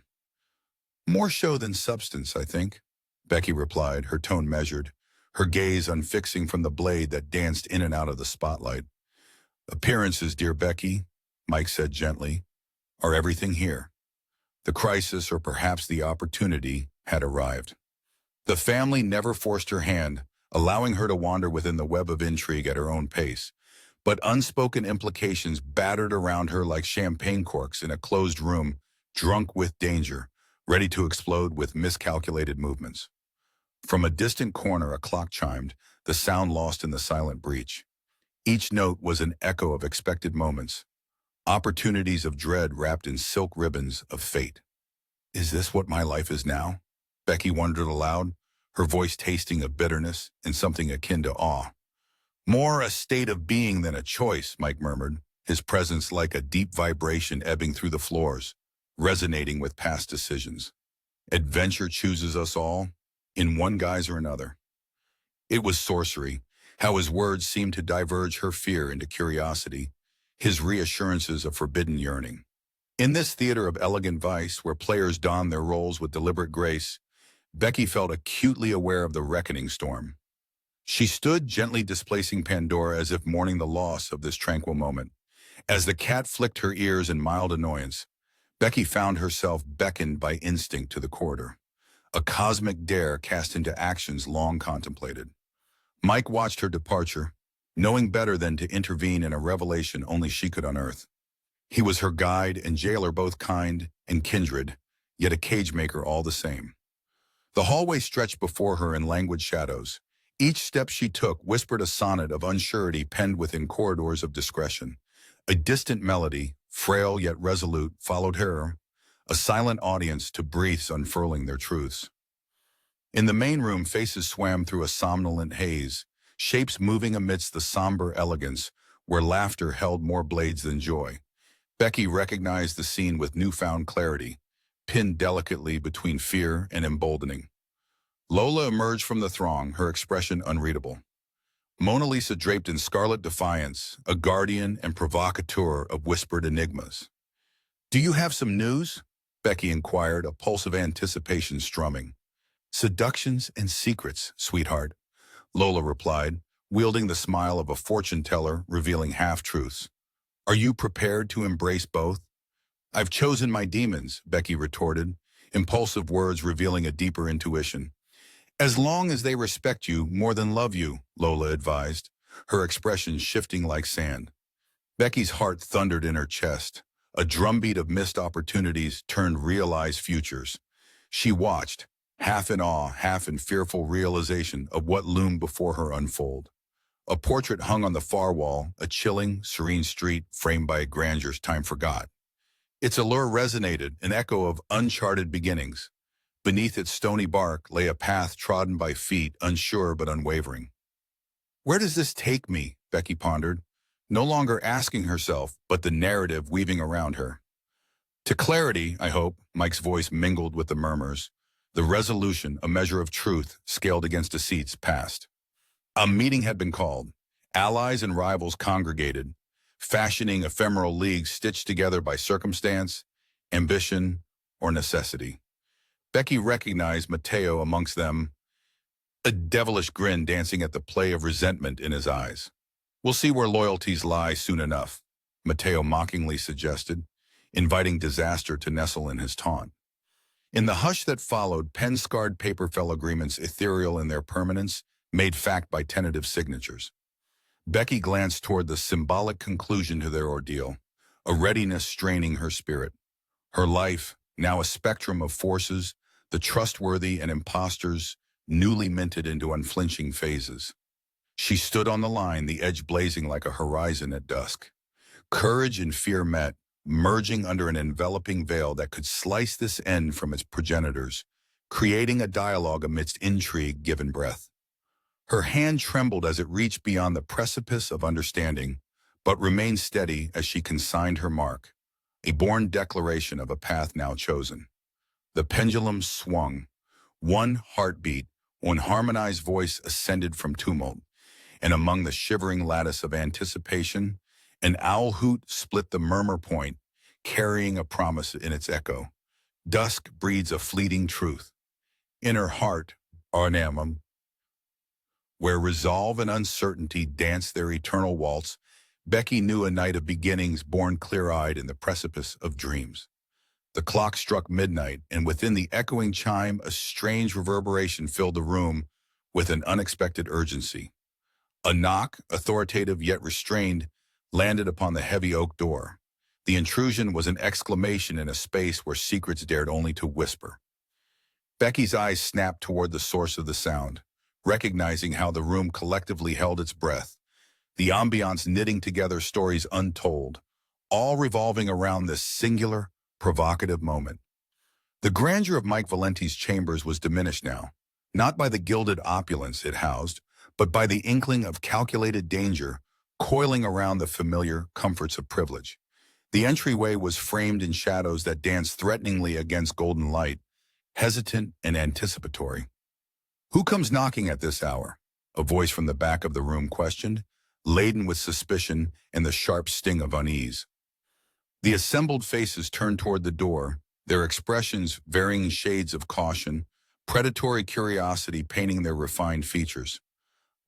More show than substance, I think, Becky replied, her tone measured, her gaze unfixing from the blade that danced in and out of the spotlight. Appearances, dear Becky, Mike said gently, are everything here. The crisis, or perhaps the opportunity, had arrived. The family never forced her hand, allowing her to wander within the web of intrigue at her own pace, but unspoken implications battered around her like champagne corks in a closed room, drunk with danger, ready to explode with miscalculated movements. From a distant corner, a clock chimed, the sound lost in the silent breach. Each note was an echo of expected moments, opportunities of dread wrapped in silk ribbons of fate. Is this what my life is now? Becky wondered aloud, her voice tasting of bitterness and something akin to awe. More a state of being than a choice, Mike murmured, his presence like a deep vibration ebbing through the floors, resonating with past decisions. Adventure chooses us all, in one guise or another. It was sorcery, how his words seemed to diverge her fear into curiosity, his reassurances of forbidden yearning. In this theater of elegant vice, where players don their roles with deliberate grace, Becky felt acutely aware of the reckoning storm. She stood gently displacing Pandora as if mourning the loss of this tranquil moment. As the cat flicked her ears in mild annoyance, Becky found herself beckoned by instinct to the corridor, a cosmic dare cast into actions long contemplated. Mike watched her departure, knowing better than to intervene in a revelation only she could unearth. He was her guide and jailer, both kind and kindred, yet a cage-maker all the same. The hallway stretched before her in languid shadows. Each step she took whispered a sonnet of unsurety penned within corridors of discretion. A distant melody, frail yet resolute, followed her, a silent audience to breaths unfurling their truths. In the main room, faces swam through a somnolent haze, shapes moving amidst the somber elegance, where laughter held more blades than joy. Becky recognized the scene with newfound clarity, pinned delicately between fear and emboldening. Lola emerged from the throng, her expression unreadable. Mona Lisa draped in scarlet defiance, a guardian and provocateur of whispered enigmas. "Do you have some news?" Becky inquired, a pulse of anticipation strumming. "Seductions and secrets, sweetheart," Lola replied, wielding the smile of a fortune teller revealing half-truths. "Are you prepared to embrace both?" "I've chosen my demons," Becky retorted, impulsive words revealing a deeper intuition. "As long as they respect you more than love you," Lola advised, her expression shifting like sand. Becky's heart thundered in her chest, a drumbeat of missed opportunities turned realized futures. She watched, half in awe, half in fearful realization of what loomed before her unfold. A portrait hung on the far wall, a chilling, serene street framed by a grandeur time forgot. Its allure resonated, an echo of uncharted beginnings. Beneath its stony bark lay a path trodden by feet, unsure but unwavering. "Where does this take me?" Becky pondered, no longer asking herself, but the narrative weaving around her. "To clarity, I hope," Mike's voice mingled with the murmurs. The resolution, a measure of truth, scaled against deceits, passed. A meeting had been called. Allies and rivals congregated, fashioning ephemeral leagues stitched together by circumstance, ambition, or necessity. Becky recognized Matteo amongst them, a devilish grin dancing at the play of resentment in his eyes. "We'll see where loyalties lie soon enough," Matteo mockingly suggested, inviting disaster to nestle in his taunt. In the hush that followed, pen-scarred paper fell agreements, ethereal in their permanence, made fact by tentative signatures. Becky glanced toward the symbolic conclusion to their ordeal, a readiness straining her spirit. Her life, now a spectrum of forces, the trustworthy and impostors, newly minted into unflinching phases. She stood on the line, the edge blazing like a horizon at dusk. Courage and fear met, merging under an enveloping veil that could slice this end from its progenitors, creating a dialogue amidst intrigue given breath. Her hand trembled as it reached beyond the precipice of understanding, but remained steady as she consigned her mark, a born declaration of a path now chosen. The pendulum swung, one heartbeat, one harmonized voice ascended from tumult, and among the shivering lattice of anticipation, an owl hoot split the murmur point, carrying a promise in its echo. Dusk breeds a fleeting truth. In her heart, Arnamum, where resolve and uncertainty dance their eternal waltz, Becky knew a night of beginnings born clear-eyed in the precipice of dreams. The clock struck midnight, and within the echoing chime, a strange reverberation filled the room with an unexpected urgency. A knock, authoritative yet restrained, landed upon the heavy oak door. The intrusion was an exclamation in a space where secrets dared only to whisper. Becky's eyes snapped toward the source of the sound, recognizing how the room collectively held its breath, the ambiance knitting together stories untold, all revolving around this singular, provocative moment. The grandeur of Mike Valenti's chambers was diminished now, not by the gilded opulence it housed, but by the inkling of calculated danger coiling around the familiar comforts of privilege. The entryway was framed in shadows that danced threateningly against golden light, hesitant and anticipatory. "Who comes knocking at this hour?" a voice from the back of the room questioned, laden with suspicion and the sharp sting of unease. The assembled faces turned toward the door, their expressions varying shades of caution, predatory curiosity painting their refined features.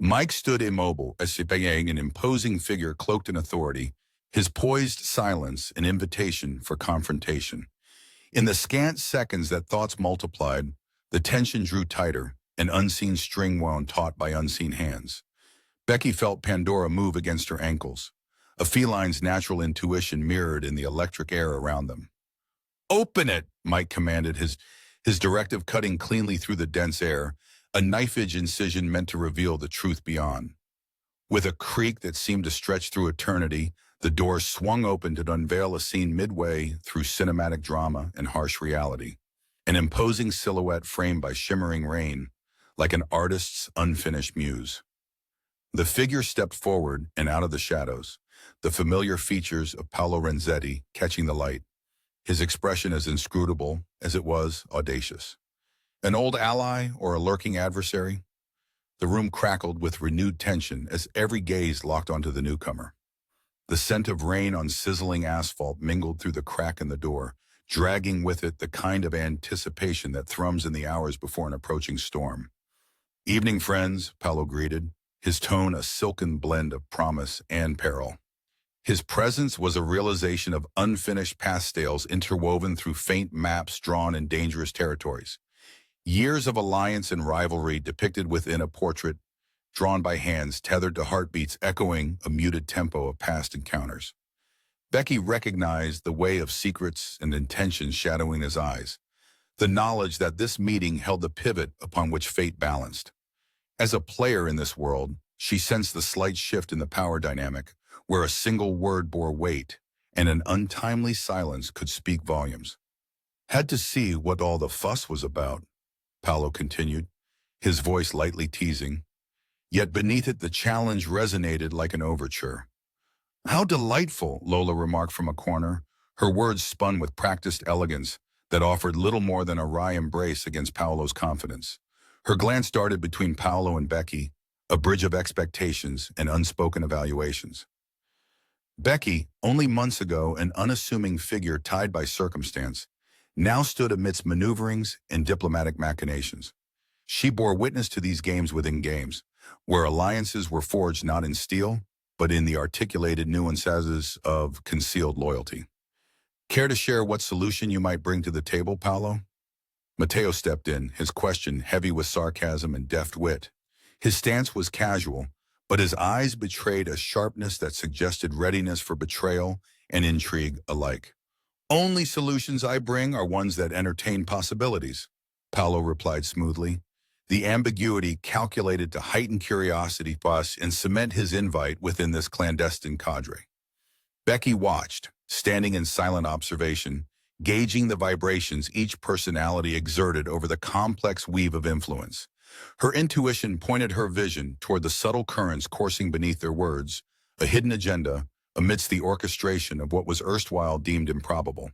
Mike stood immobile, as an imposing figure cloaked in authority, his poised silence an invitation for confrontation. In the scant seconds that thoughts multiplied, the tension drew tighter, an unseen string wound taut by unseen hands. Becky felt Pandora move against her ankles, a feline's natural intuition mirrored in the electric air around them. "Open it," Mike commanded, his directive cutting cleanly through the dense air, a knife-edge incision meant to reveal the truth beyond. With a creak that seemed to stretch through eternity, the door swung open to unveil a scene midway through cinematic drama and harsh reality, an imposing silhouette framed by shimmering rain, like an artist's unfinished muse. The figure stepped forward and out of the shadows, the familiar features of Paolo Renzetti catching the light, his expression as inscrutable as it was audacious. An old ally or a lurking adversary? The room crackled with renewed tension as every gaze locked onto the newcomer. The scent of rain on sizzling asphalt mingled through the crack in the door, dragging with it the kind of anticipation that thrums in the hours before an approaching storm. "Evening, friends," Paolo greeted, his tone a silken blend of promise and peril. His presence was a realization of unfinished pastels interwoven through faint maps drawn in dangerous territories. Years of alliance and rivalry depicted within a portrait drawn by hands tethered to heartbeats echoing a muted tempo of past encounters. Becky recognized the way of secrets and intentions shadowing his eyes, the knowledge that this meeting held the pivot upon which fate balanced. As a player in this world, she sensed the slight shift in the power dynamic, where a single word bore weight and an untimely silence could speak volumes. "Had to see what all the fuss was about," Paolo continued, his voice lightly teasing. Yet beneath it the challenge resonated like an overture. "How delightful," Lola remarked from a corner, her words spun with practiced elegance that offered little more than a wry embrace against Paolo's confidence. Her glance darted between Paolo and Becky, a bridge of expectations and unspoken evaluations. Becky, only months ago an unassuming figure tied by circumstance, now stood amidst maneuverings and diplomatic machinations. She bore witness to these games within games, where alliances were forged not in steel, but in the articulated nuances of concealed loyalty. "Care to share what solution you might bring to the table, Paolo?" Matteo stepped in, his question heavy with sarcasm and deft wit. His stance was casual, but his eyes betrayed a sharpness that suggested readiness for betrayal and intrigue alike. "Only solutions I bring are ones that entertain possibilities," Paolo replied smoothly, the ambiguity calculated to heighten curiosity for us and cement his invite within this clandestine cadre. Becky watched, standing in silent observation, gauging the vibrations each personality exerted over the complex weave of influence. Her intuition pointed her vision toward the subtle currents coursing beneath their words, a hidden agenda amidst the orchestration of what was erstwhile deemed improbable.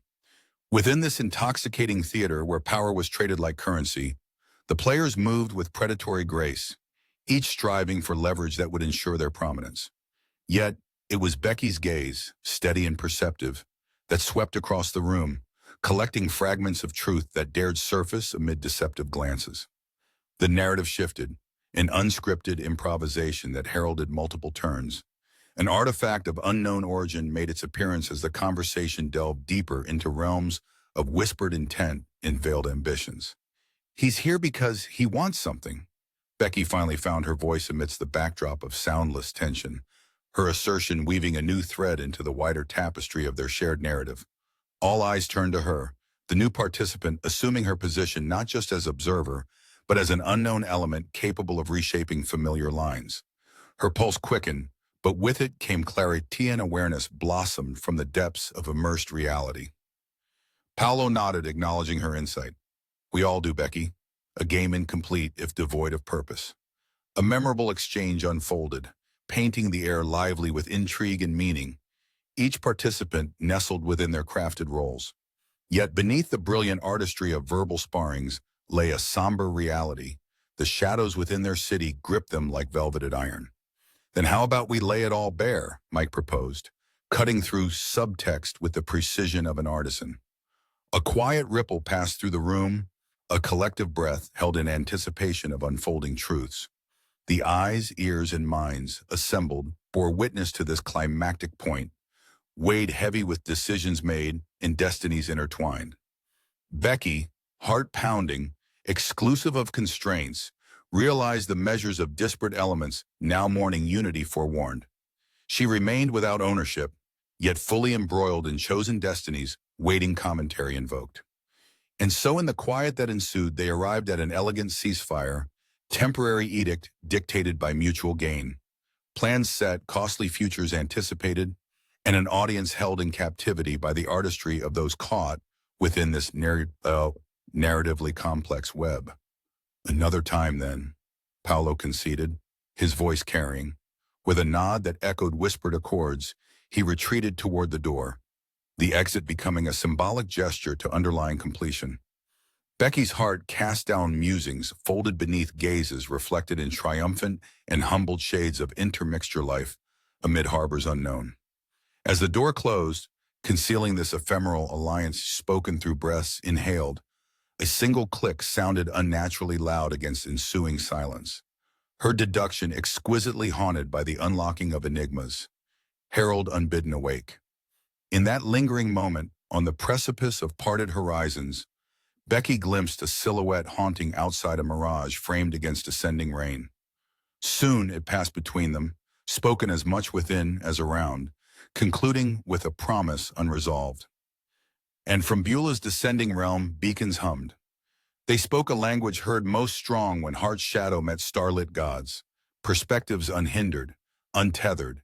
Within this intoxicating theater where power was traded like currency, the players moved with predatory grace, each striving for leverage that would ensure their prominence. Yet, it was Becky's gaze, steady and perceptive, that swept across the room, collecting fragments of truth that dared surface amid deceptive glances. The narrative shifted, an unscripted improvisation that heralded multiple turns. An artifact of unknown origin made its appearance as the conversation delved deeper into realms of whispered intent and veiled ambitions. He's here because he wants something. Becky finally found her voice amidst the backdrop of soundless tension, her assertion weaving a new thread into the wider tapestry of their shared narrative. All eyes turned to her, the new participant assuming her position not just as observer, but as an unknown element capable of reshaping familiar lines. Her pulse quickened, but with it came clarity and awareness blossomed from the depths of immersed reality. Paolo nodded, acknowledging her insight. We all do, Becky. A game incomplete if devoid of purpose. A memorable exchange unfolded, painting the air lively with intrigue and meaning, each participant nestled within their crafted roles. Yet beneath the brilliant artistry of verbal sparrings lay a somber reality. The shadows within their city gripped them like velveted iron. Then how about we lay it all bare, Mike proposed, cutting through subtext with the precision of an artisan. A quiet ripple passed through the room, a collective breath held in anticipation of unfolding truths. The eyes, ears, and minds assembled bore witness to this climactic point, weighed heavy with decisions made and destinies intertwined. Becky, heart pounding, exclusive of constraints, realized the measures of disparate elements now mourning unity forewarned. She remained without ownership, yet fully embroiled in chosen destinies, waiting commentary invoked. And so in the quiet that ensued, they arrived at an elegant ceasefire, temporary edict dictated by mutual gain, plans set, costly futures anticipated, and an audience held in captivity by the artistry of those caught within this narratively complex web. Another time, then, Paolo conceded, his voice carrying. With a nod that echoed whispered accords, he retreated toward the door, the exit becoming a symbolic gesture to underline completion. Becky's heart cast down musings folded beneath gazes reflected in triumphant and humbled shades of intermixture life amid harbors unknown. As the door closed, concealing this ephemeral alliance spoken through breaths inhaled, a single click sounded unnaturally loud against ensuing silence. Her deduction exquisitely haunted by the unlocking of enigmas, herald unbidden awake. In that lingering moment, on the precipice of parted horizons, Becky glimpsed a silhouette haunting outside a mirage framed against ascending rain. Soon it passed between them, spoken as much within as around, concluding with a promise unresolved. And from Beulah's descending realm, beacons hummed. They spoke a language heard most strong when heart's shadow met starlit gods, perspectives unhindered, untethered,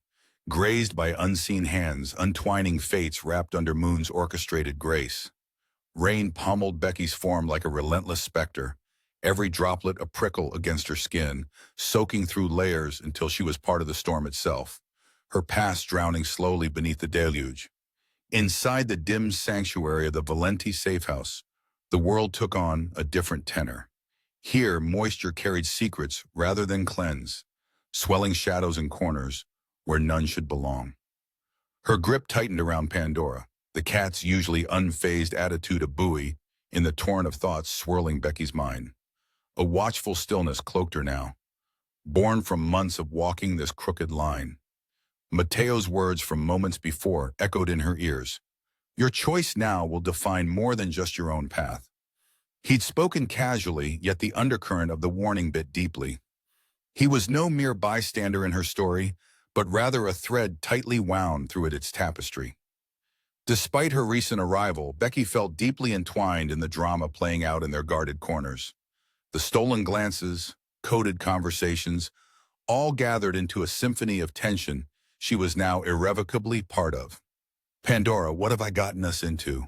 grazed by unseen hands, untwining fates wrapped under moon's orchestrated grace. Rain pummeled Becky's form like a relentless specter, every droplet a prickle against her skin, soaking through layers until she was part of the storm itself, her past drowning slowly beneath the deluge. Inside the dim sanctuary of the Valenti safe house, the world took on a different tenor. Here, moisture carried secrets rather than cleanse, swelling shadows in corners where none should belong. Her grip tightened around Pandora, the cat's usually unfazed attitude a buoy in the torrent of thoughts swirling Becky's mind. A watchful stillness cloaked her now, born from months of walking this crooked line. Mateo's words from moments before echoed in her ears. Your choice now will define more than just your own path. He'd spoken casually, yet the undercurrent of the warning bit deeply. He was no mere bystander in her story, but rather a thread tightly wound through its tapestry. Despite her recent arrival, Becky felt deeply entwined in the drama playing out in their guarded corners. The stolen glances, coded conversations, all gathered into a symphony of tension she was now irrevocably part of. Pandora, what have I gotten us into?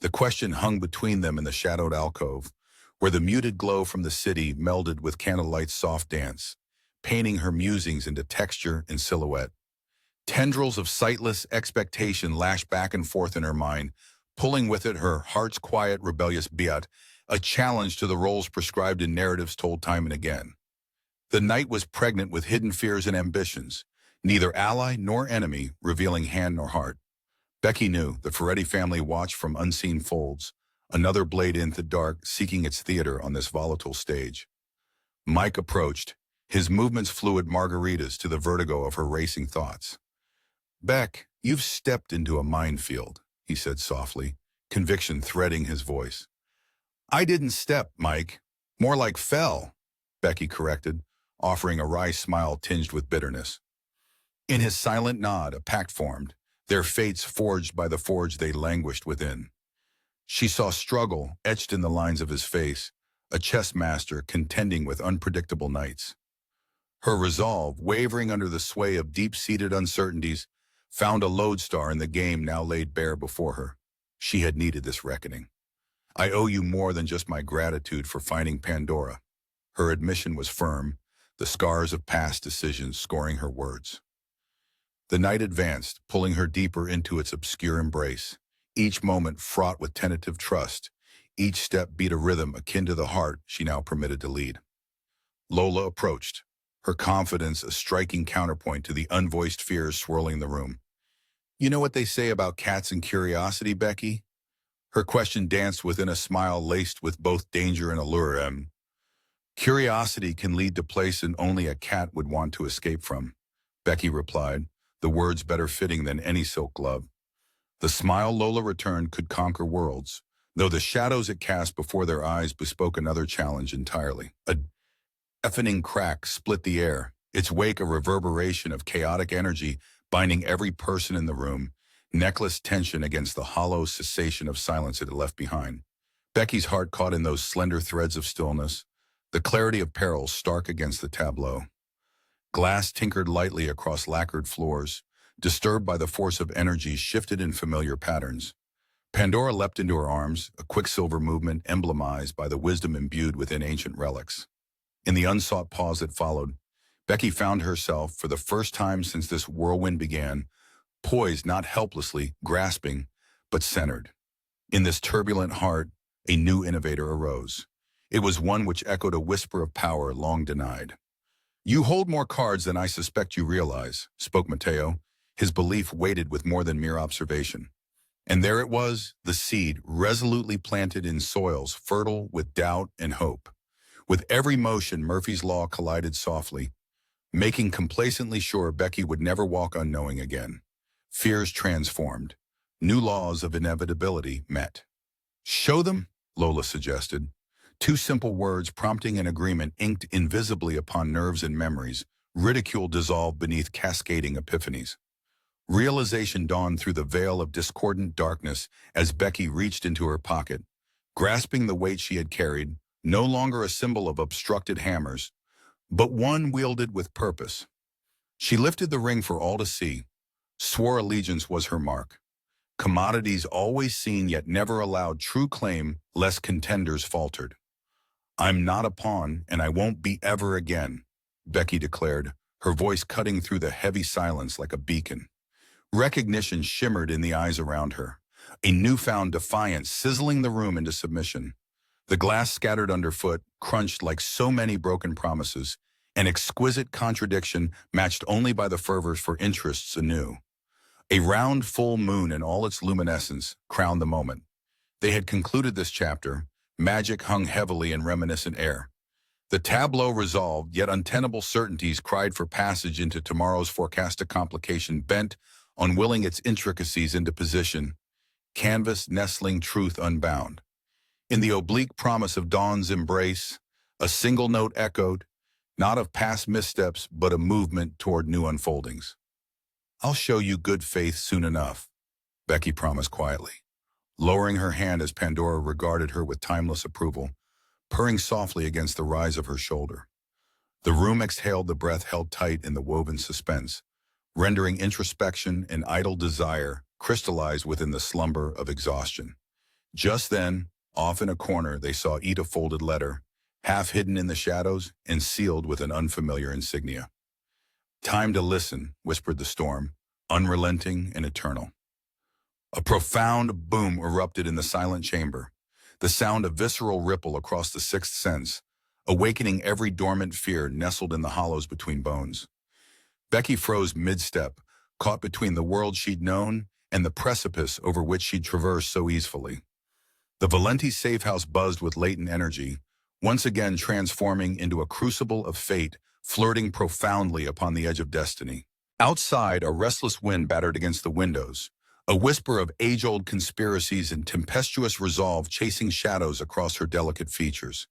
The question hung between them in the shadowed alcove, where the muted glow from the city melded with candlelight's soft dance, painting her musings into texture and silhouette. Tendrils of sightless expectation lashed back and forth in her mind, pulling with it her heart's quiet, rebellious beat, a challenge to the roles prescribed in narratives told time and again. The night was pregnant with hidden fears and ambitions, neither ally nor enemy revealing hand nor heart. Becky knew the Ferretti family watched from unseen folds, another blade in the dark seeking its theater on this volatile stage. Mike approached, his movements fluid margaritas to the vertigo of her racing thoughts. Beck, you've stepped into a minefield, he said softly, conviction threading his voice. I didn't step, Mike. More like fell, Becky corrected, offering a wry smile tinged with bitterness. In his silent nod, a pact formed, their fates forged by the forge they languished within. She saw struggle etched in the lines of his face, a chess master contending with unpredictable nights. Her resolve, wavering under the sway of deep-seated uncertainties, found a lodestar in the game now laid bare before her. She had needed this reckoning. I owe you more than just my gratitude for finding Pandora. Her admission was firm, the scars of past decisions scoring her words. The night advanced, pulling her deeper into its obscure embrace, each moment fraught with tentative trust, each step beat a rhythm akin to the heart she now permitted to lead. Lola approached, her confidence a striking counterpoint to the unvoiced fears swirling the room. You know what they say about cats and curiosity, Becky? Her question danced within a smile laced with both danger and allure. Curiosity can lead to places only a cat would want to escape from, Becky replied, the words better fitting than any silk glove. The smile Lola returned could conquer worlds, though the shadows it cast before their eyes bespoke another challenge entirely. A deafening crack split the air, its wake a reverberation of chaotic energy binding every person in the room, necklace tension against the hollow cessation of silence it had left behind. Becky's heart caught in those slender threads of stillness, the clarity of peril stark against the tableau. Glass tinkered lightly across lacquered floors, disturbed by the force of energy shifted in familiar patterns. Pandora leapt into her arms, a quicksilver movement emblemized by the wisdom imbued within ancient relics. In the unsought pause that followed, Becky found herself, for the first time since this whirlwind began, poised not helplessly, grasping, but centered. In this turbulent heart, a new innovator arose. It was one which echoed a whisper of power long denied. You hold more cards than I suspect you realize, spoke Mateo, his belief weighted with more than mere observation. And there it was, the seed, resolutely planted in soils fertile with doubt and hope. With every motion, Murphy's Law collided softly, making complacently sure Becky would never walk unknowing again. Fears transformed. New laws of inevitability met. Show them, Lola suggested. Two simple words prompting an agreement inked invisibly upon nerves and memories, ridicule dissolved beneath cascading epiphanies. Realization dawned through the veil of discordant darkness as Becky reached into her pocket, grasping the weight she had carried, no longer a symbol of obstructed hammers, but one wielded with purpose. She lifted the ring for all to see, swore allegiance was her mark. Commodities always seen yet never allowed true claim lest contenders faltered. I'm not a pawn, and I won't be ever again, Becky declared, her voice cutting through the heavy silence like a beacon. Recognition shimmered in the eyes around her, a newfound defiance sizzling the room into submission. The glass scattered underfoot, crunched like so many broken promises, an exquisite contradiction matched only by the fervors for interests anew. A round full moon in all its luminescence crowned the moment. They had concluded this chapter, magic hung heavily in reminiscent air. The tableau resolved, yet untenable certainties cried for passage into tomorrow's forecasted complication bent on willing its intricacies into position, canvas nestling truth unbound. In the oblique promise of dawn's embrace, a single note echoed, not of past missteps, but a movement toward new unfoldings. I'll show you good faith soon enough, Becky promised quietly, lowering her hand as Pandora regarded her with timeless approval, purring softly against the rise of her shoulder. The room exhaled the breath held tight in the woven suspense, rendering introspection and idle desire crystallized within the slumber of exhaustion. Just then, off in a corner, they saw Ita folded letter, half hidden in the shadows and sealed with an unfamiliar insignia. Time to listen, whispered the storm, unrelenting and eternal. A profound boom erupted in the silent chamber, the sound of visceral ripple across the sixth sense, awakening every dormant fear nestled in the hollows between bones. Becky froze mid-step, caught between the world she'd known and the precipice over which she'd traversed so easily. The Valenti safe house buzzed with latent energy, once again transforming into a crucible of fate, flirting profoundly upon the edge of destiny. Outside, a restless wind battered against the windows, a whisper of age-old conspiracies and tempestuous resolve chasing shadows across her delicate features.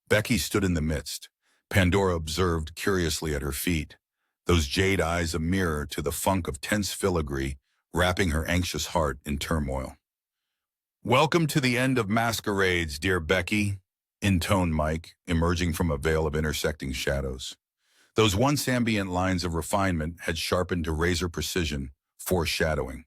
Becky stood in the midst. Pandora observed curiously at her feet, those jade eyes a mirror to the funk of tense filigree, wrapping her anxious heart in turmoil. "Welcome to the end of masquerades, dear Becky," intoned Mike, emerging from a veil of intersecting shadows. Those once ambient lines of refinement had sharpened to razor precision, foreshadowing.